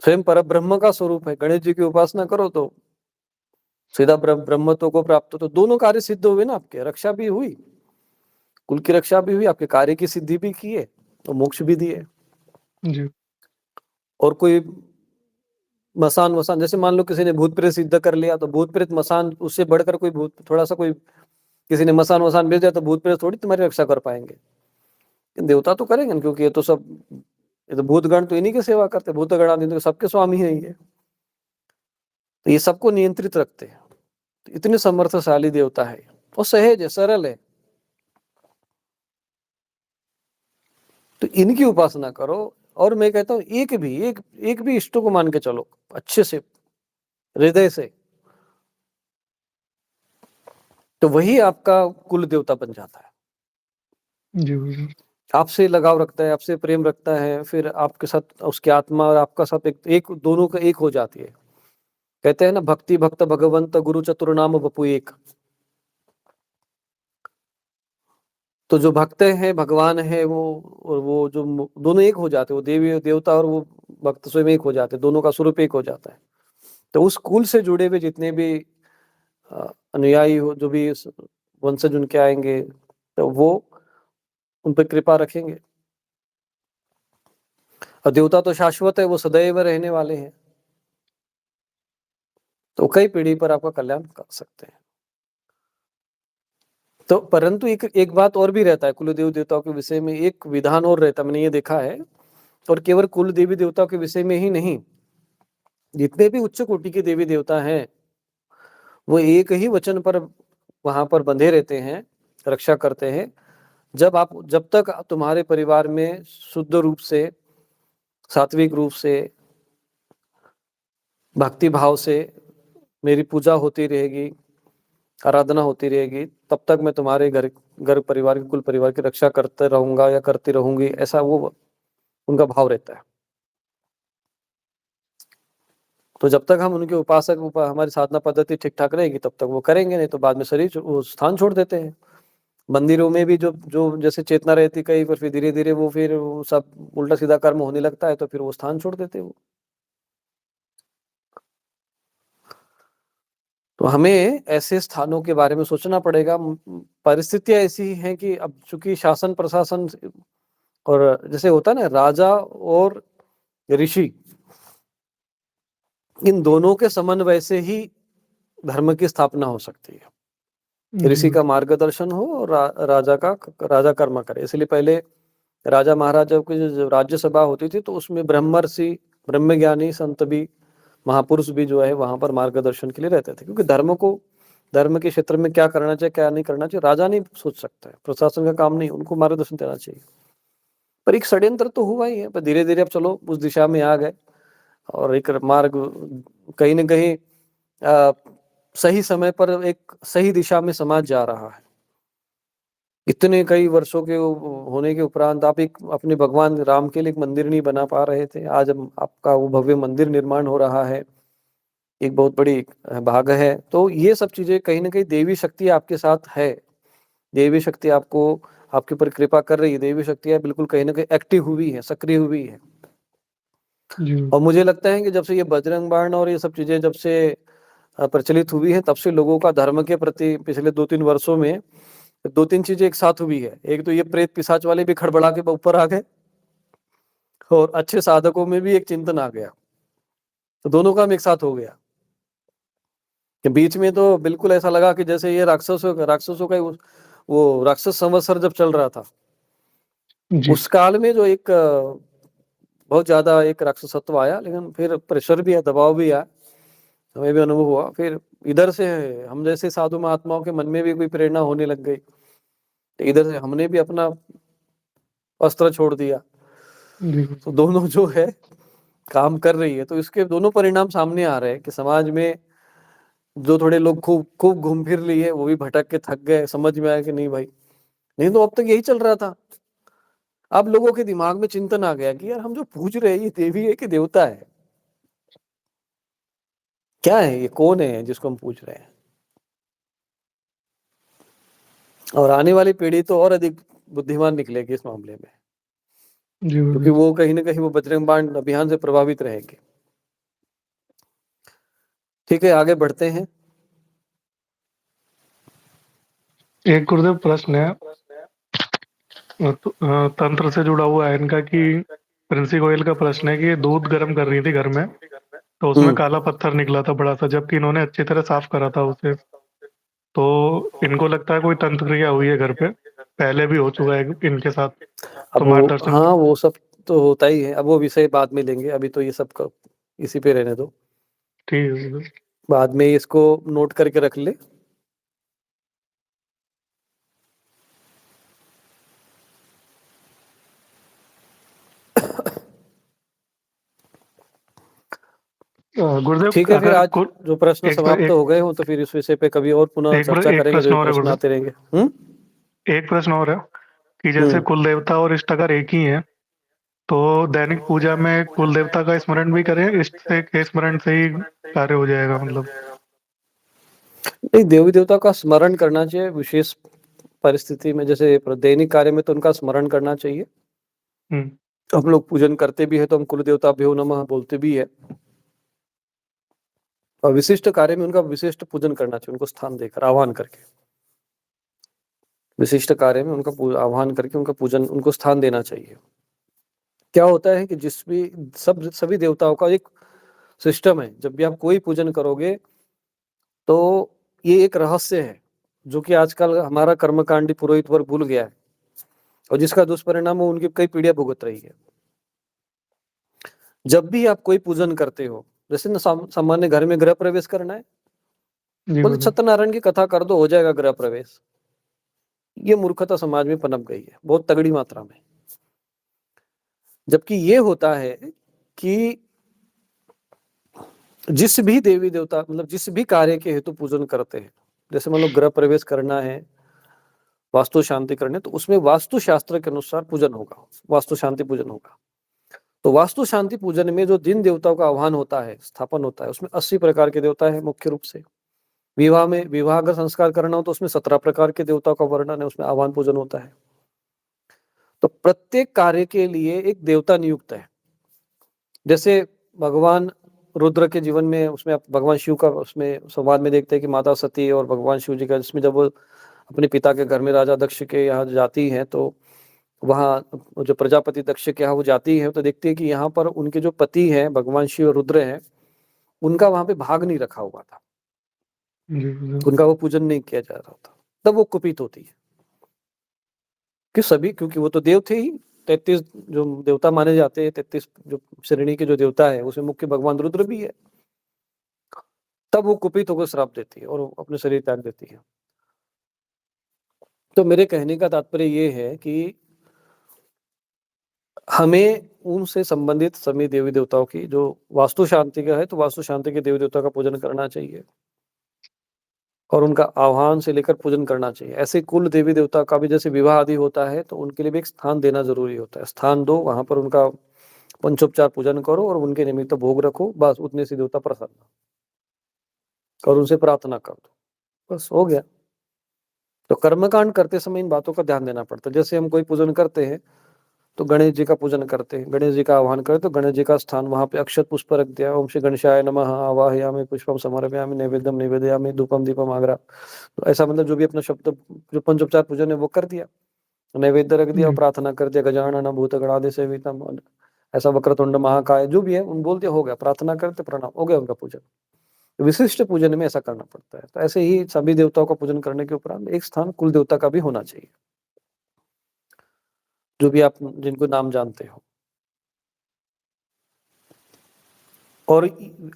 स्वयं पर ब्रह्म का स्वरूप है। गणेश जी की उपासना करो तो सीधा ब्रह्मत्व को प्राप्त हो। तो दोनों कार्य सिद्ध हुए ना, आपके रक्षा भी हुई, कुल की रक्षा भी हुई, आपके कार्य की सिद्धि भी की है, तो मोक्ष भी दिए। जी और कोई मसान वसान, जैसे मान लो किसी ने भूत प्रेत सिद्ध कर लिया, तो भूत प्रेत मसान, उससे बढ़कर कोई भूत, थोड़ा सा कोई किसी ने मसान वसान भेज दिया, तो भूत प्रेत थोड़ी तुम्हारी रक्षा कर पाएंगे। देवता तो करेंगे ना, क्योंकि ये तो सब, ये तो भूतगण तो इन्हीं की सेवा करते, भूतगण आदि तो सबके स्वामी है ये, तो ये सबको नियंत्रित रखते हैं। तो इतने समर्थशाली देवता है, और सहज है, सरल है। तो इनकी उपासना करो। और मैं कहता हूँ एक भी इष्ट को मान के चलो अच्छे से, हृदय से, तो वही आपका कुल देवता बन जाता है। जी आपसे लगाव रखता है, आपसे प्रेम रखता है, फिर आपके साथ उसकी आत्मा और आपका साथ एक दोनों का एक हो जाती है। कहते हैं ना, भक्ति भक्त भगवंत गुरु चतुर नाम बपु एक। तो जो भक्त हैं, भगवान है वो, और वो जो दोनों एक हो जाते हैं, वो देवी देवता और वो भक्त स्वयं एक हो जाते हैं, दोनों का स्वरूप एक हो जाता है। तो उस कुल से जुड़े हुए जितने भी अनुयायी हो, जो भी वंशज उनके आएंगे, तो वो उन पर कृपा रखेंगे। और देवता तो शाश्वत है, वो सदैव रहने वाले हैं, तो कई पीढ़ी पर आपका कल्याण कर सकते हैं। तो परंतु एक बात और भी रहता है, कुल देवी देवताओं के विषय में एक विधान और रहता है, मैंने ये देखा है। और केवल कुल देवी देवताओं के विषय में ही नहीं, जितने भी उच्च कोटि के देवी देवता हैं, वो एक ही वचन पर वहां पर बंधे रहते हैं, रक्षा करते हैं। जब तक तुम्हारे परिवार में शुद्ध रूप से सात्विक रूप से, भक्ति भाव से मेरी पूजा होती रहेगी, आराधना होती रहेगी, तब तक मैं तुम्हारे घर परिवार कुल परिवार की रक्षा करते रहूंगा या करती रहूंगी, ऐसा वो उनका भाव रहता है। तो जब तक हम उनके हमारी साधना पद्धति ठीक ठाक रहेगी तब तक वो करेंगे, नहीं तो बाद में वो स्थान छोड़ देते हैं। मंदिरों में भी जो जो जैसे चेतना रहती कहीं पर, फिर धीरे धीरे वो सब उल्टा सीधा कर्म होने लगता है, तो फिर वो स्थान छोड़ देते हैं वो। तो हमें ऐसे स्थानों के बारे में सोचना पड़ेगा। परिस्थितियां ऐसी हैं कि अब चूंकि शासन प्रशासन और जैसे होता है ना, राजा और ऋषि, इन दोनों के समन्वय से ही धर्म की स्थापना हो सकती है। ऋषि का मार्गदर्शन हो और राजा कर्म करे। इसलिए पहले राजा महाराजा की जो राज्यसभा होती थी, तो उसमें ब्रह्मर्षि, ब्रह्मज्ञानी संत भी, महापुरुष भी जो है वहां पर मार्गदर्शन के लिए रहते थे, क्योंकि धर्म के क्षेत्र में क्या करना चाहिए क्या नहीं करना चाहिए राजा नहीं सोच सकता है, प्रशासन का काम नहीं, उनको मार्गदर्शन देना चाहिए। पर एक षड्यंत्र तो हुआ ही है, पर धीरे धीरे अब चलो उस दिशा में आ गए, और एक मार्ग कहीं न कहीं सही समय पर एक सही दिशा में समाज जा रहा है। इतने कई वर्षों के होने के उपरांत आप एक अपने भगवान राम के लिए एक मंदिर नहीं बना पा रहे थे, आज आपका वो भव्य मंदिर निर्माण हो रहा है, एक बहुत बड़ी भाग है। तो ये सब चीजें कहीं न कहीं देवी शक्ति आपके साथ है, देवी शक्ति आपके ऊपर कृपा कर रही है, देवी शक्तियाँ बिल्कुल कहीं न कहीं एक्टिव हुई है, सक्रिय हुई है। और मुझे लगता है कि जब से ये बजरंग बाण और ये सब चीजें जब से प्रचलित हुई है, तब से लोगों का धर्म के प्रति पिछले 2-3 वर्षों में 2-3 चीजें एक साथ हुई है। एक तो ये प्रेत पिशाच वाले भी खड़बड़ा के ऊपर आ गए, और अच्छे साधकों में भी एक चिंतन आ गया, तो दोनों काम एक साथ हो गया। कि बीच में तो बिल्कुल ऐसा लगा कि जैसे ये राक्षसों का वो राक्षस संवत्सर जब चल रहा था, उस काल में जो एक बहुत ज्यादा एक राक्षसत्व आया, लेकिन फिर प्रेशर भी आया, दबाव भी आया, हमें भी अनुभव हुआ। फिर इधर से हम जैसे साधु महात्माओं के मन में भी कोई प्रेरणा होने लग गई, तो इधर से हमने भी अपना अस्त्र छोड़ दिया। तो दोनों जो है काम कर रही है, तो इसके दोनों परिणाम सामने आ रहे हैं कि समाज में जो थोड़े लोग खूब खूब घूम फिर लिए, वो भी भटक के थक गए, समझ में आया कि नहीं भाई, नहीं तो अब तक यही चल रहा था। अब लोगों के दिमाग में चिंतन आ गया कि यार हम जो पूज रहे हैं ये देवी है कि देवता है, क्या है ये, कौन है जिसको हम पूज रहे हैं। और आने वाली पीढ़ी तो और अधिक बुद्धिमान निकलेगी इस मामले में, क्योंकि वो कहीं ना कहीं वो बजरंग बाण अभियान से प्रभावित रहेंगे। ठीक है, आगे बढ़ते हैं। एक गुरुदेव प्रश्न है, तंत्र से जुड़ा हुआ है इनका, कि प्रिंसी गोयल का प्रश्न है कि ये दूध गर्म कर रही थी घर में, तो उसमें काला पत्थर निकला था बड़ा सा, जबकि इन्होंने अच्छी तरह साफ करा था उसे। तो इनको लगता है कोई तंत्र क्रिया हुई है घर पे, पहले भी हो चुका है इनके साथ, तो मार्गदर्शन। हाँ, वो सब तो होता ही है। अब वो विषय बाद में लेंगे, अभी तो ये सब इसी पे रहने दो, ठीक है। बाद में इसको नोट करके रख ले। गुरुदेव, ठीक है, फिर आज जो प्रश्न एक समाप्त हो गए हो, तो फिर इस विषय पे कभी और पुनः चर्चा करेंगे, जो प्रश्न आते रहेंगे। एक प्रश्न और है कि जैसे कुल देवता और इष्टकर एक ही है, तो दैनिक पूजा में कुल देवता का स्मरण भी करें, इष्ट के स्मरण से ही कार्य हो जाएगा? मतलब नहीं, देवी देवता का स्मरण करना चाहिए विशेष परिस्थिति में, जैसे दैनिक कार्य में तो उनका स्मरण करना चाहिए। हम लोग पूजन करते भी है तो हम कुल देवता भ्यो नमः बोलते भी है, और विशिष्ट कार्य में उनका विशिष्ट पूजन करना चाहिए, उनको स्थान देकर आह्वान करके, विशिष्ट कार्य में उनका आह्वान करके उनका पूजन, उनको स्थान देना चाहिए। क्या होता है कि सभी देवताओं का एक सिस्टम है, जब भी आप कोई पूजन करोगे तो ये एक रहस्य है जो कि आजकल हमारा कर्मकांडी पुरोहित वर्ग भूल गया है, और जिसका दुष्परिणाम वो उनकी कई पीढ़ियां भुगत रही है। जब भी आप कोई पूजन करते हो, जैसे न सामान्य घर में गृह प्रवेश करना है, बोले सत्यनारायण की कथा कर दो, हो जाएगा गृह प्रवेश। ये मूर्खता समाज में पनप गई है बहुत तगड़ी मात्रा में। जबकि ये होता है कि जिस भी देवी देवता मतलब जिस भी कार्य के हेतु पूजन करते हैं, जैसे मान लो गृह प्रवेश करना है, वास्तु शांति करने, तो उसमें वास्तु शास्त्र के अनुसार पूजन होगा, वास्तु शांति पूजन होगा। तो वास्तु शांति पूजन में जो जिन देवताओं का आह्वान होता है, स्थापन होता है, उसमें 80 प्रकार के देवता है मुख्य रूप से। विवाह अगर संस्कार करना हो तो उसमें 17 प्रकार के देवताओं का वर्णन है, उसमें आह्वान पूजन होता है। तो प्रत्येक कार्य के लिए एक देवता नियुक्त है। जैसे भगवान रुद्र के जीवन में, उसमें भगवान शिव का उसमें संवाद में देखते हैं कि माता सती और भगवान शिव जी का, जिसमें जब वो अपने पिता के घर में राजा दक्ष के यहाँ जाती हैं, तो वहाँ जो प्रजापति दक्ष के यहाँ वो जाती है, तो देखती है कि यहाँ पर उनके जो पति हैं भगवान शिव रुद्र हैं, उनका वहाँ पे भाग नहीं रखा हुआ था, उनका वो पूजन नहीं किया जा रहा था। तब वो कुपित होती है कि सभी, क्योंकि वो तो देव थे ही, 33 जो देवता माने जाते हैं, 33 जो श्रेणी के जो देवता है, उसमें मुख्य भगवान रुद्र भी है। तब वो कुपित होकर श्राप देती है और अपने शरीर त्याग देती है। तो मेरे कहने का तात्पर्य ये है कि हमें उनसे संबंधित सभी देवी देवताओं की, जो वास्तु शांति का है तो वास्तु शांति के देवी देवताओं का पूजन करना चाहिए और उनका आह्वान से लेकर पूजन करना चाहिए। ऐसे कुल देवी देवता का भी जैसे विवाह आदि होता है, तो उनके लिए भी एक स्थान देना जरूरी होता है। स्थान दो, वहां पर उनका पंचोपचार पूजन करो और उनके निमित्त भोग रखो, बस उतने से देवता प्रसन्न, और उनसे प्रार्थना कर दो, बस हो गया। तो कर्मकांड करते समय इन बातों का ध्यान देना पड़ता है। जैसे हम कोई पूजन करते हैं तो गणेश जी का पूजन करते हैं, गणेश जी का आह्वान करें तो गणेश जी का स्थान वहां पे अक्षत पुष्प रख दिया, ओम श्री गणेशाय नमः आवाहयामि पुष्पम समर्पयामि नैवेद्यम निवेदयामि धूपम दीपम आग्रा। तो ऐसा मतलब जो भी अपना शब्द, जो पंचोपचार पूजन है वो कर दिया, नैवेद्य रख दिया और प्रार्थना कर दिया, गजानन भूत गणाधि सेवितम, ऐसा वक्रतुंड महाकाय जो भी है उन बोलते, हो गया, प्रार्थना करते, प्रणाम, हो गया उनका पूजन। विशिष्ट पूजन में ऐसा करना पड़ता है। तो ऐसे ही सभी देवताओं का पूजन करने के उपरांत एक स्थान कुल देवता का भी होना चाहिए, जो भी आप जिनको नाम जानते हो। और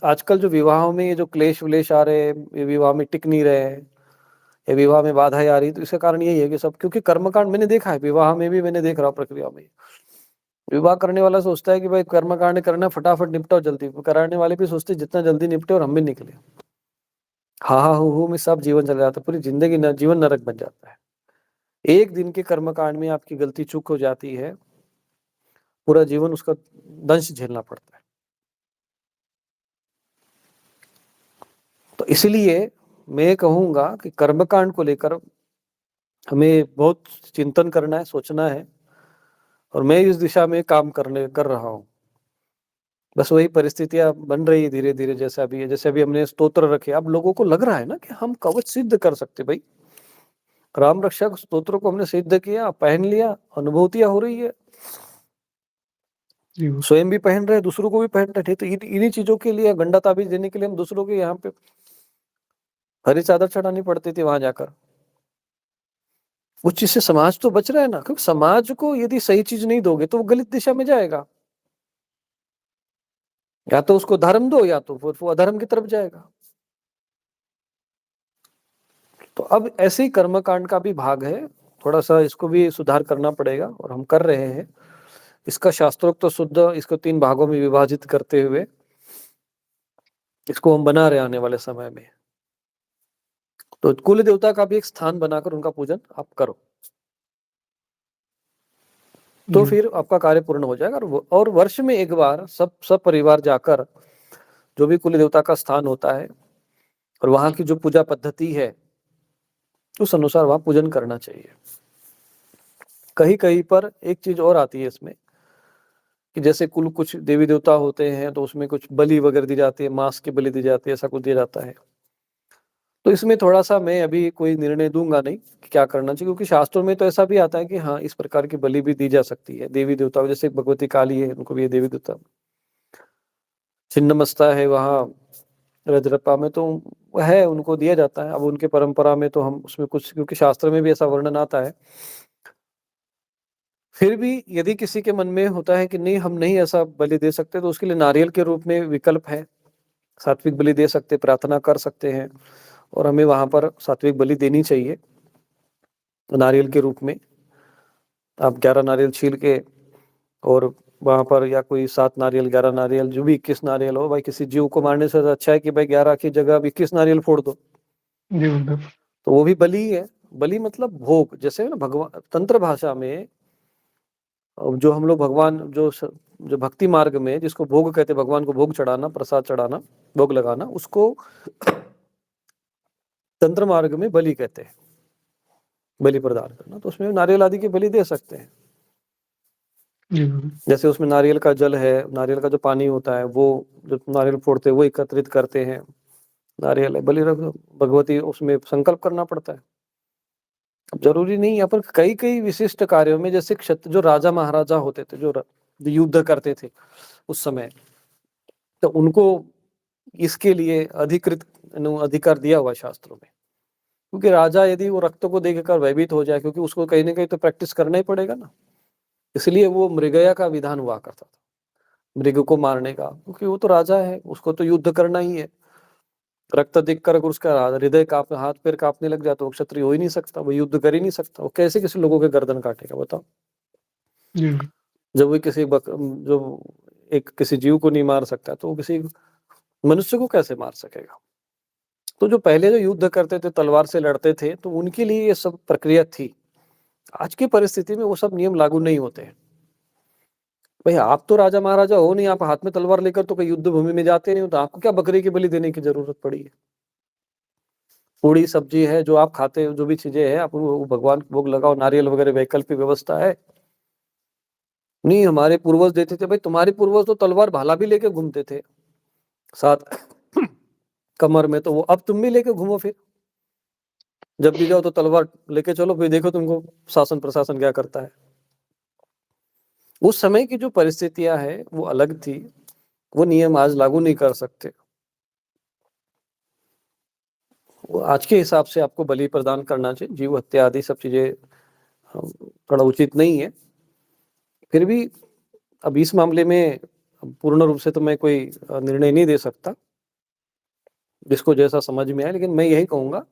आजकल जो विवाहों में ये जो क्लेश विलेश आ रहे हैं, ये विवाह में टिक नहीं रहे हैं, ये विवाह में बाधाएं आ रही, तो इसका कारण यही है कि सब, क्योंकि कर्मकांड मैंने देखा है, विवाह में भी मैंने देख रहा हूँ, प्रक्रिया में विवाह करने वाला सोचता है कि भाई कर्मकांड करना, फटाफट निपटाओ जल्दी, कराने वाले भी सोचते जितना जल्दी निपटे और हम भी निकले, हा हा हू में सब जीवन चला जाता है, पूरी जिंदगी जीवन नरक बन जाता है। एक दिन के कर्मकांड में आपकी गलती चूक हो जाती है, पूरा जीवन उसका दंश झेलना पड़ता है। तो इसलिए मैं कहूंगा कि कर्मकांड को लेकर हमें बहुत चिंतन करना है, सोचना है, और मैं इस दिशा में काम कर रहा हूँ। बस वही परिस्थितियां बन रही है धीरे धीरे, जैसे अभी हमने स्तोत्र रखे, अब लोगों को लग रहा है ना कि हम कवच सिद्ध कर सकते। भाई राम रक्षा स्तोत्र को हमने सिद्ध किया, पहन लिया, अनुभूतियां हो रही है, स्वयं भी पहन रहे, दूसरों को भी पहन रहे। तो इन्हीं चीजों के लिए, गंडा ताबीज देने के लिए हम दूसरों के यहाँ पे हरी चादर चढ़ानी पड़ती थी वहां जाकर। उस चीज से समाज तो बच रहा है ना, क्योंकि समाज को यदि सही चीज नहीं दोगे तो वो गलत दिशा में जाएगा, या तो उसको धर्म दो या तो फिर वो अधर्म की तरफ जाएगा। तो अब ऐसे ही कर्मकांड का भी भाग है, थोड़ा सा इसको भी सुधार करना पड़ेगा और हम कर रहे हैं। इसका शास्त्रोक्त तो शुद्ध, इसको 3 भागों में विभाजित करते हुए इसको हम बना रहे आने वाले समय में। तो कुल देवता का भी एक स्थान बनाकर उनका पूजन आप करो, तो फिर आपका कार्य पूर्ण हो जाएगा। और वर्ष में एक बार सब परिवार जाकर जो भी कुल देवता का स्थान होता है और वहां की जो पूजा पद्धति है उस अनुसार वहां पूजन करना चाहिए। कहीं कहीं पर एक चीज और आती है इसमें, कि जैसे कुल कुछ देवी देवता होते हैं तो उसमें कुछ बलि वगैरह दी जाती है, मांस की बलि दी जाती है, ऐसा कुछ दिया जाता है। तो इसमें थोड़ा सा मैं अभी कोई निर्णय दूंगा नहीं कि क्या करना चाहिए, क्योंकि शास्त्रों में तो ऐसा भी आता है कि हाँ इस प्रकार की बलि भी दी जा सकती है देवी देवताओं, जैसे भगवती काली है, उनको भी ये देवी देवता। छिन्नमस्ता है वहाँ रजरप्पा में, तो है, उनको दिया जाता है। अब उनके परंपरा में तो हम उसमें कुछ, क्योंकि शास्त्र में भी ऐसा वर्णन आता है, फिर भी यदि किसी के मन में होता है कि नहीं हम नहीं ऐसा बलि दे सकते, तो उसके लिए नारियल के रूप में विकल्प है, सात्विक बलि दे सकते, प्रार्थना कर सकते हैं, और हमें वहां पर सात्विक बलि देनी चाहिए नारियल के रूप में। आप 11 नारियल छील के और वहां पर, या कोई 7 नारियल 11 नारियल जो भी 21 नारियल हो, भाई किसी जीव को मारने से अच्छा है कि भाई 11 की जगह अब 21 नारियल फोड़ दो। जी गुरुदेव। तो वो भी बलि ही है। बलि मतलब भोग, जैसे ना भगवान तंत्र भाषा में जो हम लोग भगवान जो भक्ति मार्ग में जिसको भोग कहते हैं, भगवान को भोग चढ़ाना, प्रसाद चढ़ाना, भोग लगाना, उसको तंत्र मार्ग में बलि कहते हैं, बलि प्रदान करना। तो उसमें नारियल आदि की बलि दे सकते हैं। जी गुरुदेव। जैसे उसमें नारियल का जल है, नारियल का जो पानी होता है, वो जो नारियल फोड़ते हैं वो एकत्रित करते हैं, नारियल है, बलि रख दो, भगवती उसमें संकल्प करना पड़ता है। अब जरूरी नहीं, यहाँ पर कई कई विशिष्ट कार्यों में, जैसे क्षत्र जो राजा महाराजा होते थे, जो युद्ध करते थे उस समय, तो उनको इसके लिए अधिकृत अधिकार दिया हुआ शास्त्रों में। क्योंकि राजा यदि वो रक्त को देखकर भयभीत हो जाए, क्योंकि उसको कहीं ना कहीं तो प्रैक्टिस करना ही पड़ेगा ना, इसलिए वो मृगया का विधान हुआ करता था, मृग को मारने का, क्योंकि वो तो राजा है, उसको तो युद्ध करना ही है। रक्त देखकर अगर उसका हृदय कांप, हाथ पैर कांपने लग जाए, तो वो क्षत्रिय हो ही नहीं सकता, वो युद्ध कर ही नहीं सकता, वो कैसे किसी लोगों के गर्दन काटेगा बताओ। जी जब वो जो एक किसी जीव को नहीं मार सकता, तो वो किसी मनुष्य को कैसे मार सकेगा। तो जो पहले जो युद्ध करते थे, तलवार से लड़ते थे, तो उनके लिए ये सब प्रक्रिया थी। आज की परिस्थिति में वो सब नियम लागू नहीं होते हैं। भाई आप तो राजा महाराजा हो नहीं, आप हाथ में तलवार लेकर तो कहीं युद्ध भूमि में जाते नहीं हो, तो आपको क्या बकरी की बलि देने की जरूरत पड़ी है। पूरी सब्जी है जो आप खाते हो, जो भी चीजें हैं, आप वो भगवान को भोग लगाओ, नारियल वगैरह वैकल्पिक व्यवस्था है। नहीं, हमारे पूर्वज देते थे, भाई तुम्हारे पूर्वज तो तलवार भाला भी लेके घूमते थे साथ कमर में, तो वो अब तुम भी लेके घूमो फिर, जब भी जाओ तो तलवार लेके चलो, फिर देखो तुमको शासन प्रशासन क्या करता है। उस समय की जो परिस्थितियां हैं वो अलग थी, वो नियम आज लागू नहीं कर सकते। वो आज के हिसाब से आपको बलि प्रदान करना चाहिए, जीव हत्या आदि सब चीजें थोड़ा उचित नहीं है। फिर भी अब इस मामले में पूर्ण रूप से तो मैं कोई निर्णय नहीं दे सकता, जिसको जैसा समझ में आए, लेकिन मैं यही कहूंगा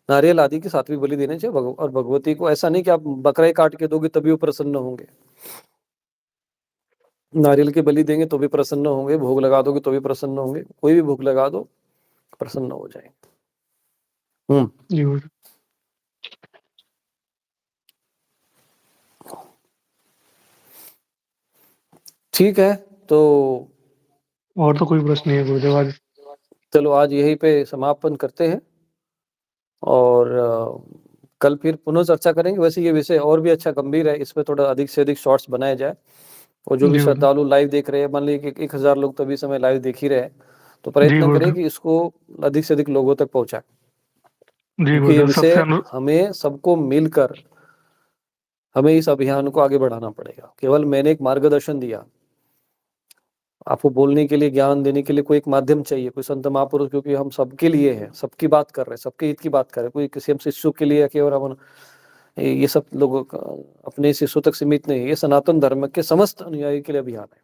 नारियल आदि की सात्विक बलि देने चाहिए। और भगवती को ऐसा नहीं कि आप बकरा ही काट के दोगे तभी वो प्रसन्न होंगे, नारियल की बलि देंगे तो भी प्रसन्न होंगे, भोग लगा दोगे तो भी प्रसन्न होंगे, कोई भी भोग लगा दो प्रसन्न हो जाएंगे। जी गुरुदेव। ठीक है, तो और तो कोई प्रश्न नहीं है गुरुदेव आज। चलो आज यहीं पे समापन करते हैं, और कल फिर पुनः चर्चा करेंगे। वैसे ये विषय और भी अच्छा गंभीर है, इसमें थोड़ा अधिक से अधिक शॉर्ट्स बनाया जाए, और जो भी जी गुरुदेव। श्रद्धालु लाइव देख रहे हैं, मान लीजिए कि 1000 लोग तो अभी समय लाइव देख ही रहे हैं, तो जी प्रयत्न करें गुरुदेव। कि इसको अधिक से अधिक लोगों तक पहुंचाएं, जी क्योंकि ये गुरुदेव सबसे विषय हमें सबको मिलकर हमें इस अभियान को आगे बढ़ाना पड़ेगा। केवल मैंने एक मार्गदर्शन दिया, आपको बोलने के लिए, ज्ञान देने के लिए कोई एक माध्यम चाहिए, कोई संत महापुरुष, क्योंकि हम सबके लिए हैं, सबकी बात कर रहे हैं, सबके हित की बात कर रहे हैं, कोई किसी हम शिष्यों के लिए केवल हम ये सब लोगों का अपने शिष्यों तक सीमित नहीं है, ये सनातन धर्म के समस्त अनुयायी के लिए अभियान है।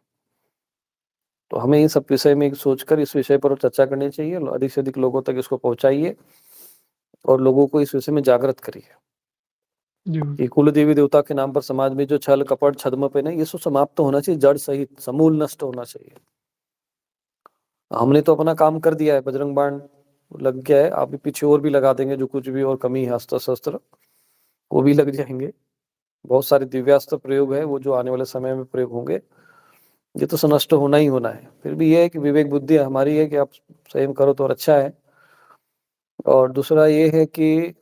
तो हमें इन सब विषय में सोचकर इस विषय पर चर्चा करनी चाहिए, अधिक से अधिक लोगों तक इसको पहुंचाइए, और लोगों को इस विषय में जागृत करिए जी कि कुल देवी देवता के नाम पर समाज में जो छल कपट छद्म पे नहीं, ये सब समाप्त होना चाहिए, जड़ सहित समूल नष्ट होना चाहिए। हमने तो अपना काम कर दिया है, बजरंग बाण लग गया है, आप भी पीछे और भी लगा देंगे, जो कुछ भी और कमी है अस्त्र शस्त्र वो भी लग जाएंगे। बहुत सारे दिव्यास्त्र प्रयोग है वो जो आने वाले समय में प्रयोग होंगे, ये तो नष्ट होना ही होना है। फिर भी ये है कि विवेक बुद्धि हमारी है कि आप संयम करो तो और अच्छा है। और दूसरा ये है कि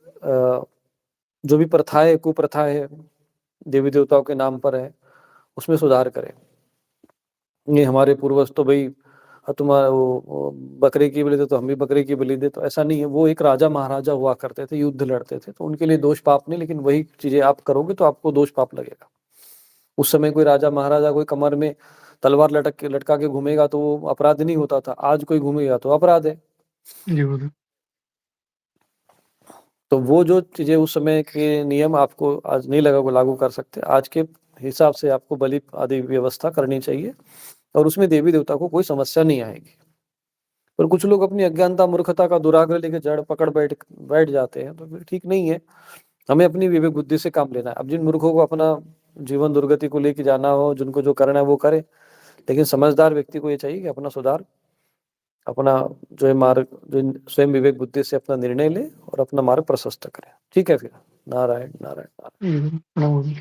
जो भी प्रथाएं कुप्रथा है देवी देवताओं के नाम पर है, उसमें सुधार करें। ये हमारे पूर्वज तो भाई तुम्हारा वो बकरे की बलि दे तो हम भी बकरे की बलि दे, तो ऐसा नहीं है। वो एक राजा महाराजा हुआ करते थे, युद्ध लड़ते थे, तो उनके लिए दोष पाप नहीं, लेकिन वही चीजें आप करोगे तो आपको दोष पाप लगेगा। उस समय कोई राजा महाराजा कोई कमर में तलवार लटका के घूमेगा तो वो अपराध नहीं होता था, आज कोई घूमेगा तो अपराध है। जी गुरुदेव। तो वो जो चीजें उस समय के नियम आपको आज नहीं लागू कर सकते, आज के हिसाब से आपको बलि आदि व्यवस्था करनी चाहिए, और उसमें देवी देवता को कोई समस्या नहीं आएगी। पर कुछ लोग अपनी अज्ञानता मूर्खता का दुराग्रह लेके जड़ पकड़ बैठ जाते हैं, तो फिर ठीक नहीं है। हमें अपनी विवेक बुद्धि से काम लेना है। अब जिन मूर्खों को अपना जीवन दुर्गति को लेके जाना हो, जिनको जो करना है वो करे, लेकिन समझदार व्यक्ति को ये चाहिए कि अपना सुधार, अपना जो है मार्ग, जो स्वयं विवेक बुद्धि से अपना निर्णय ले और अपना मार्ग प्रशस्त करे। ठीक है फिर, नारायण नारायण नारायण। प्रणाम।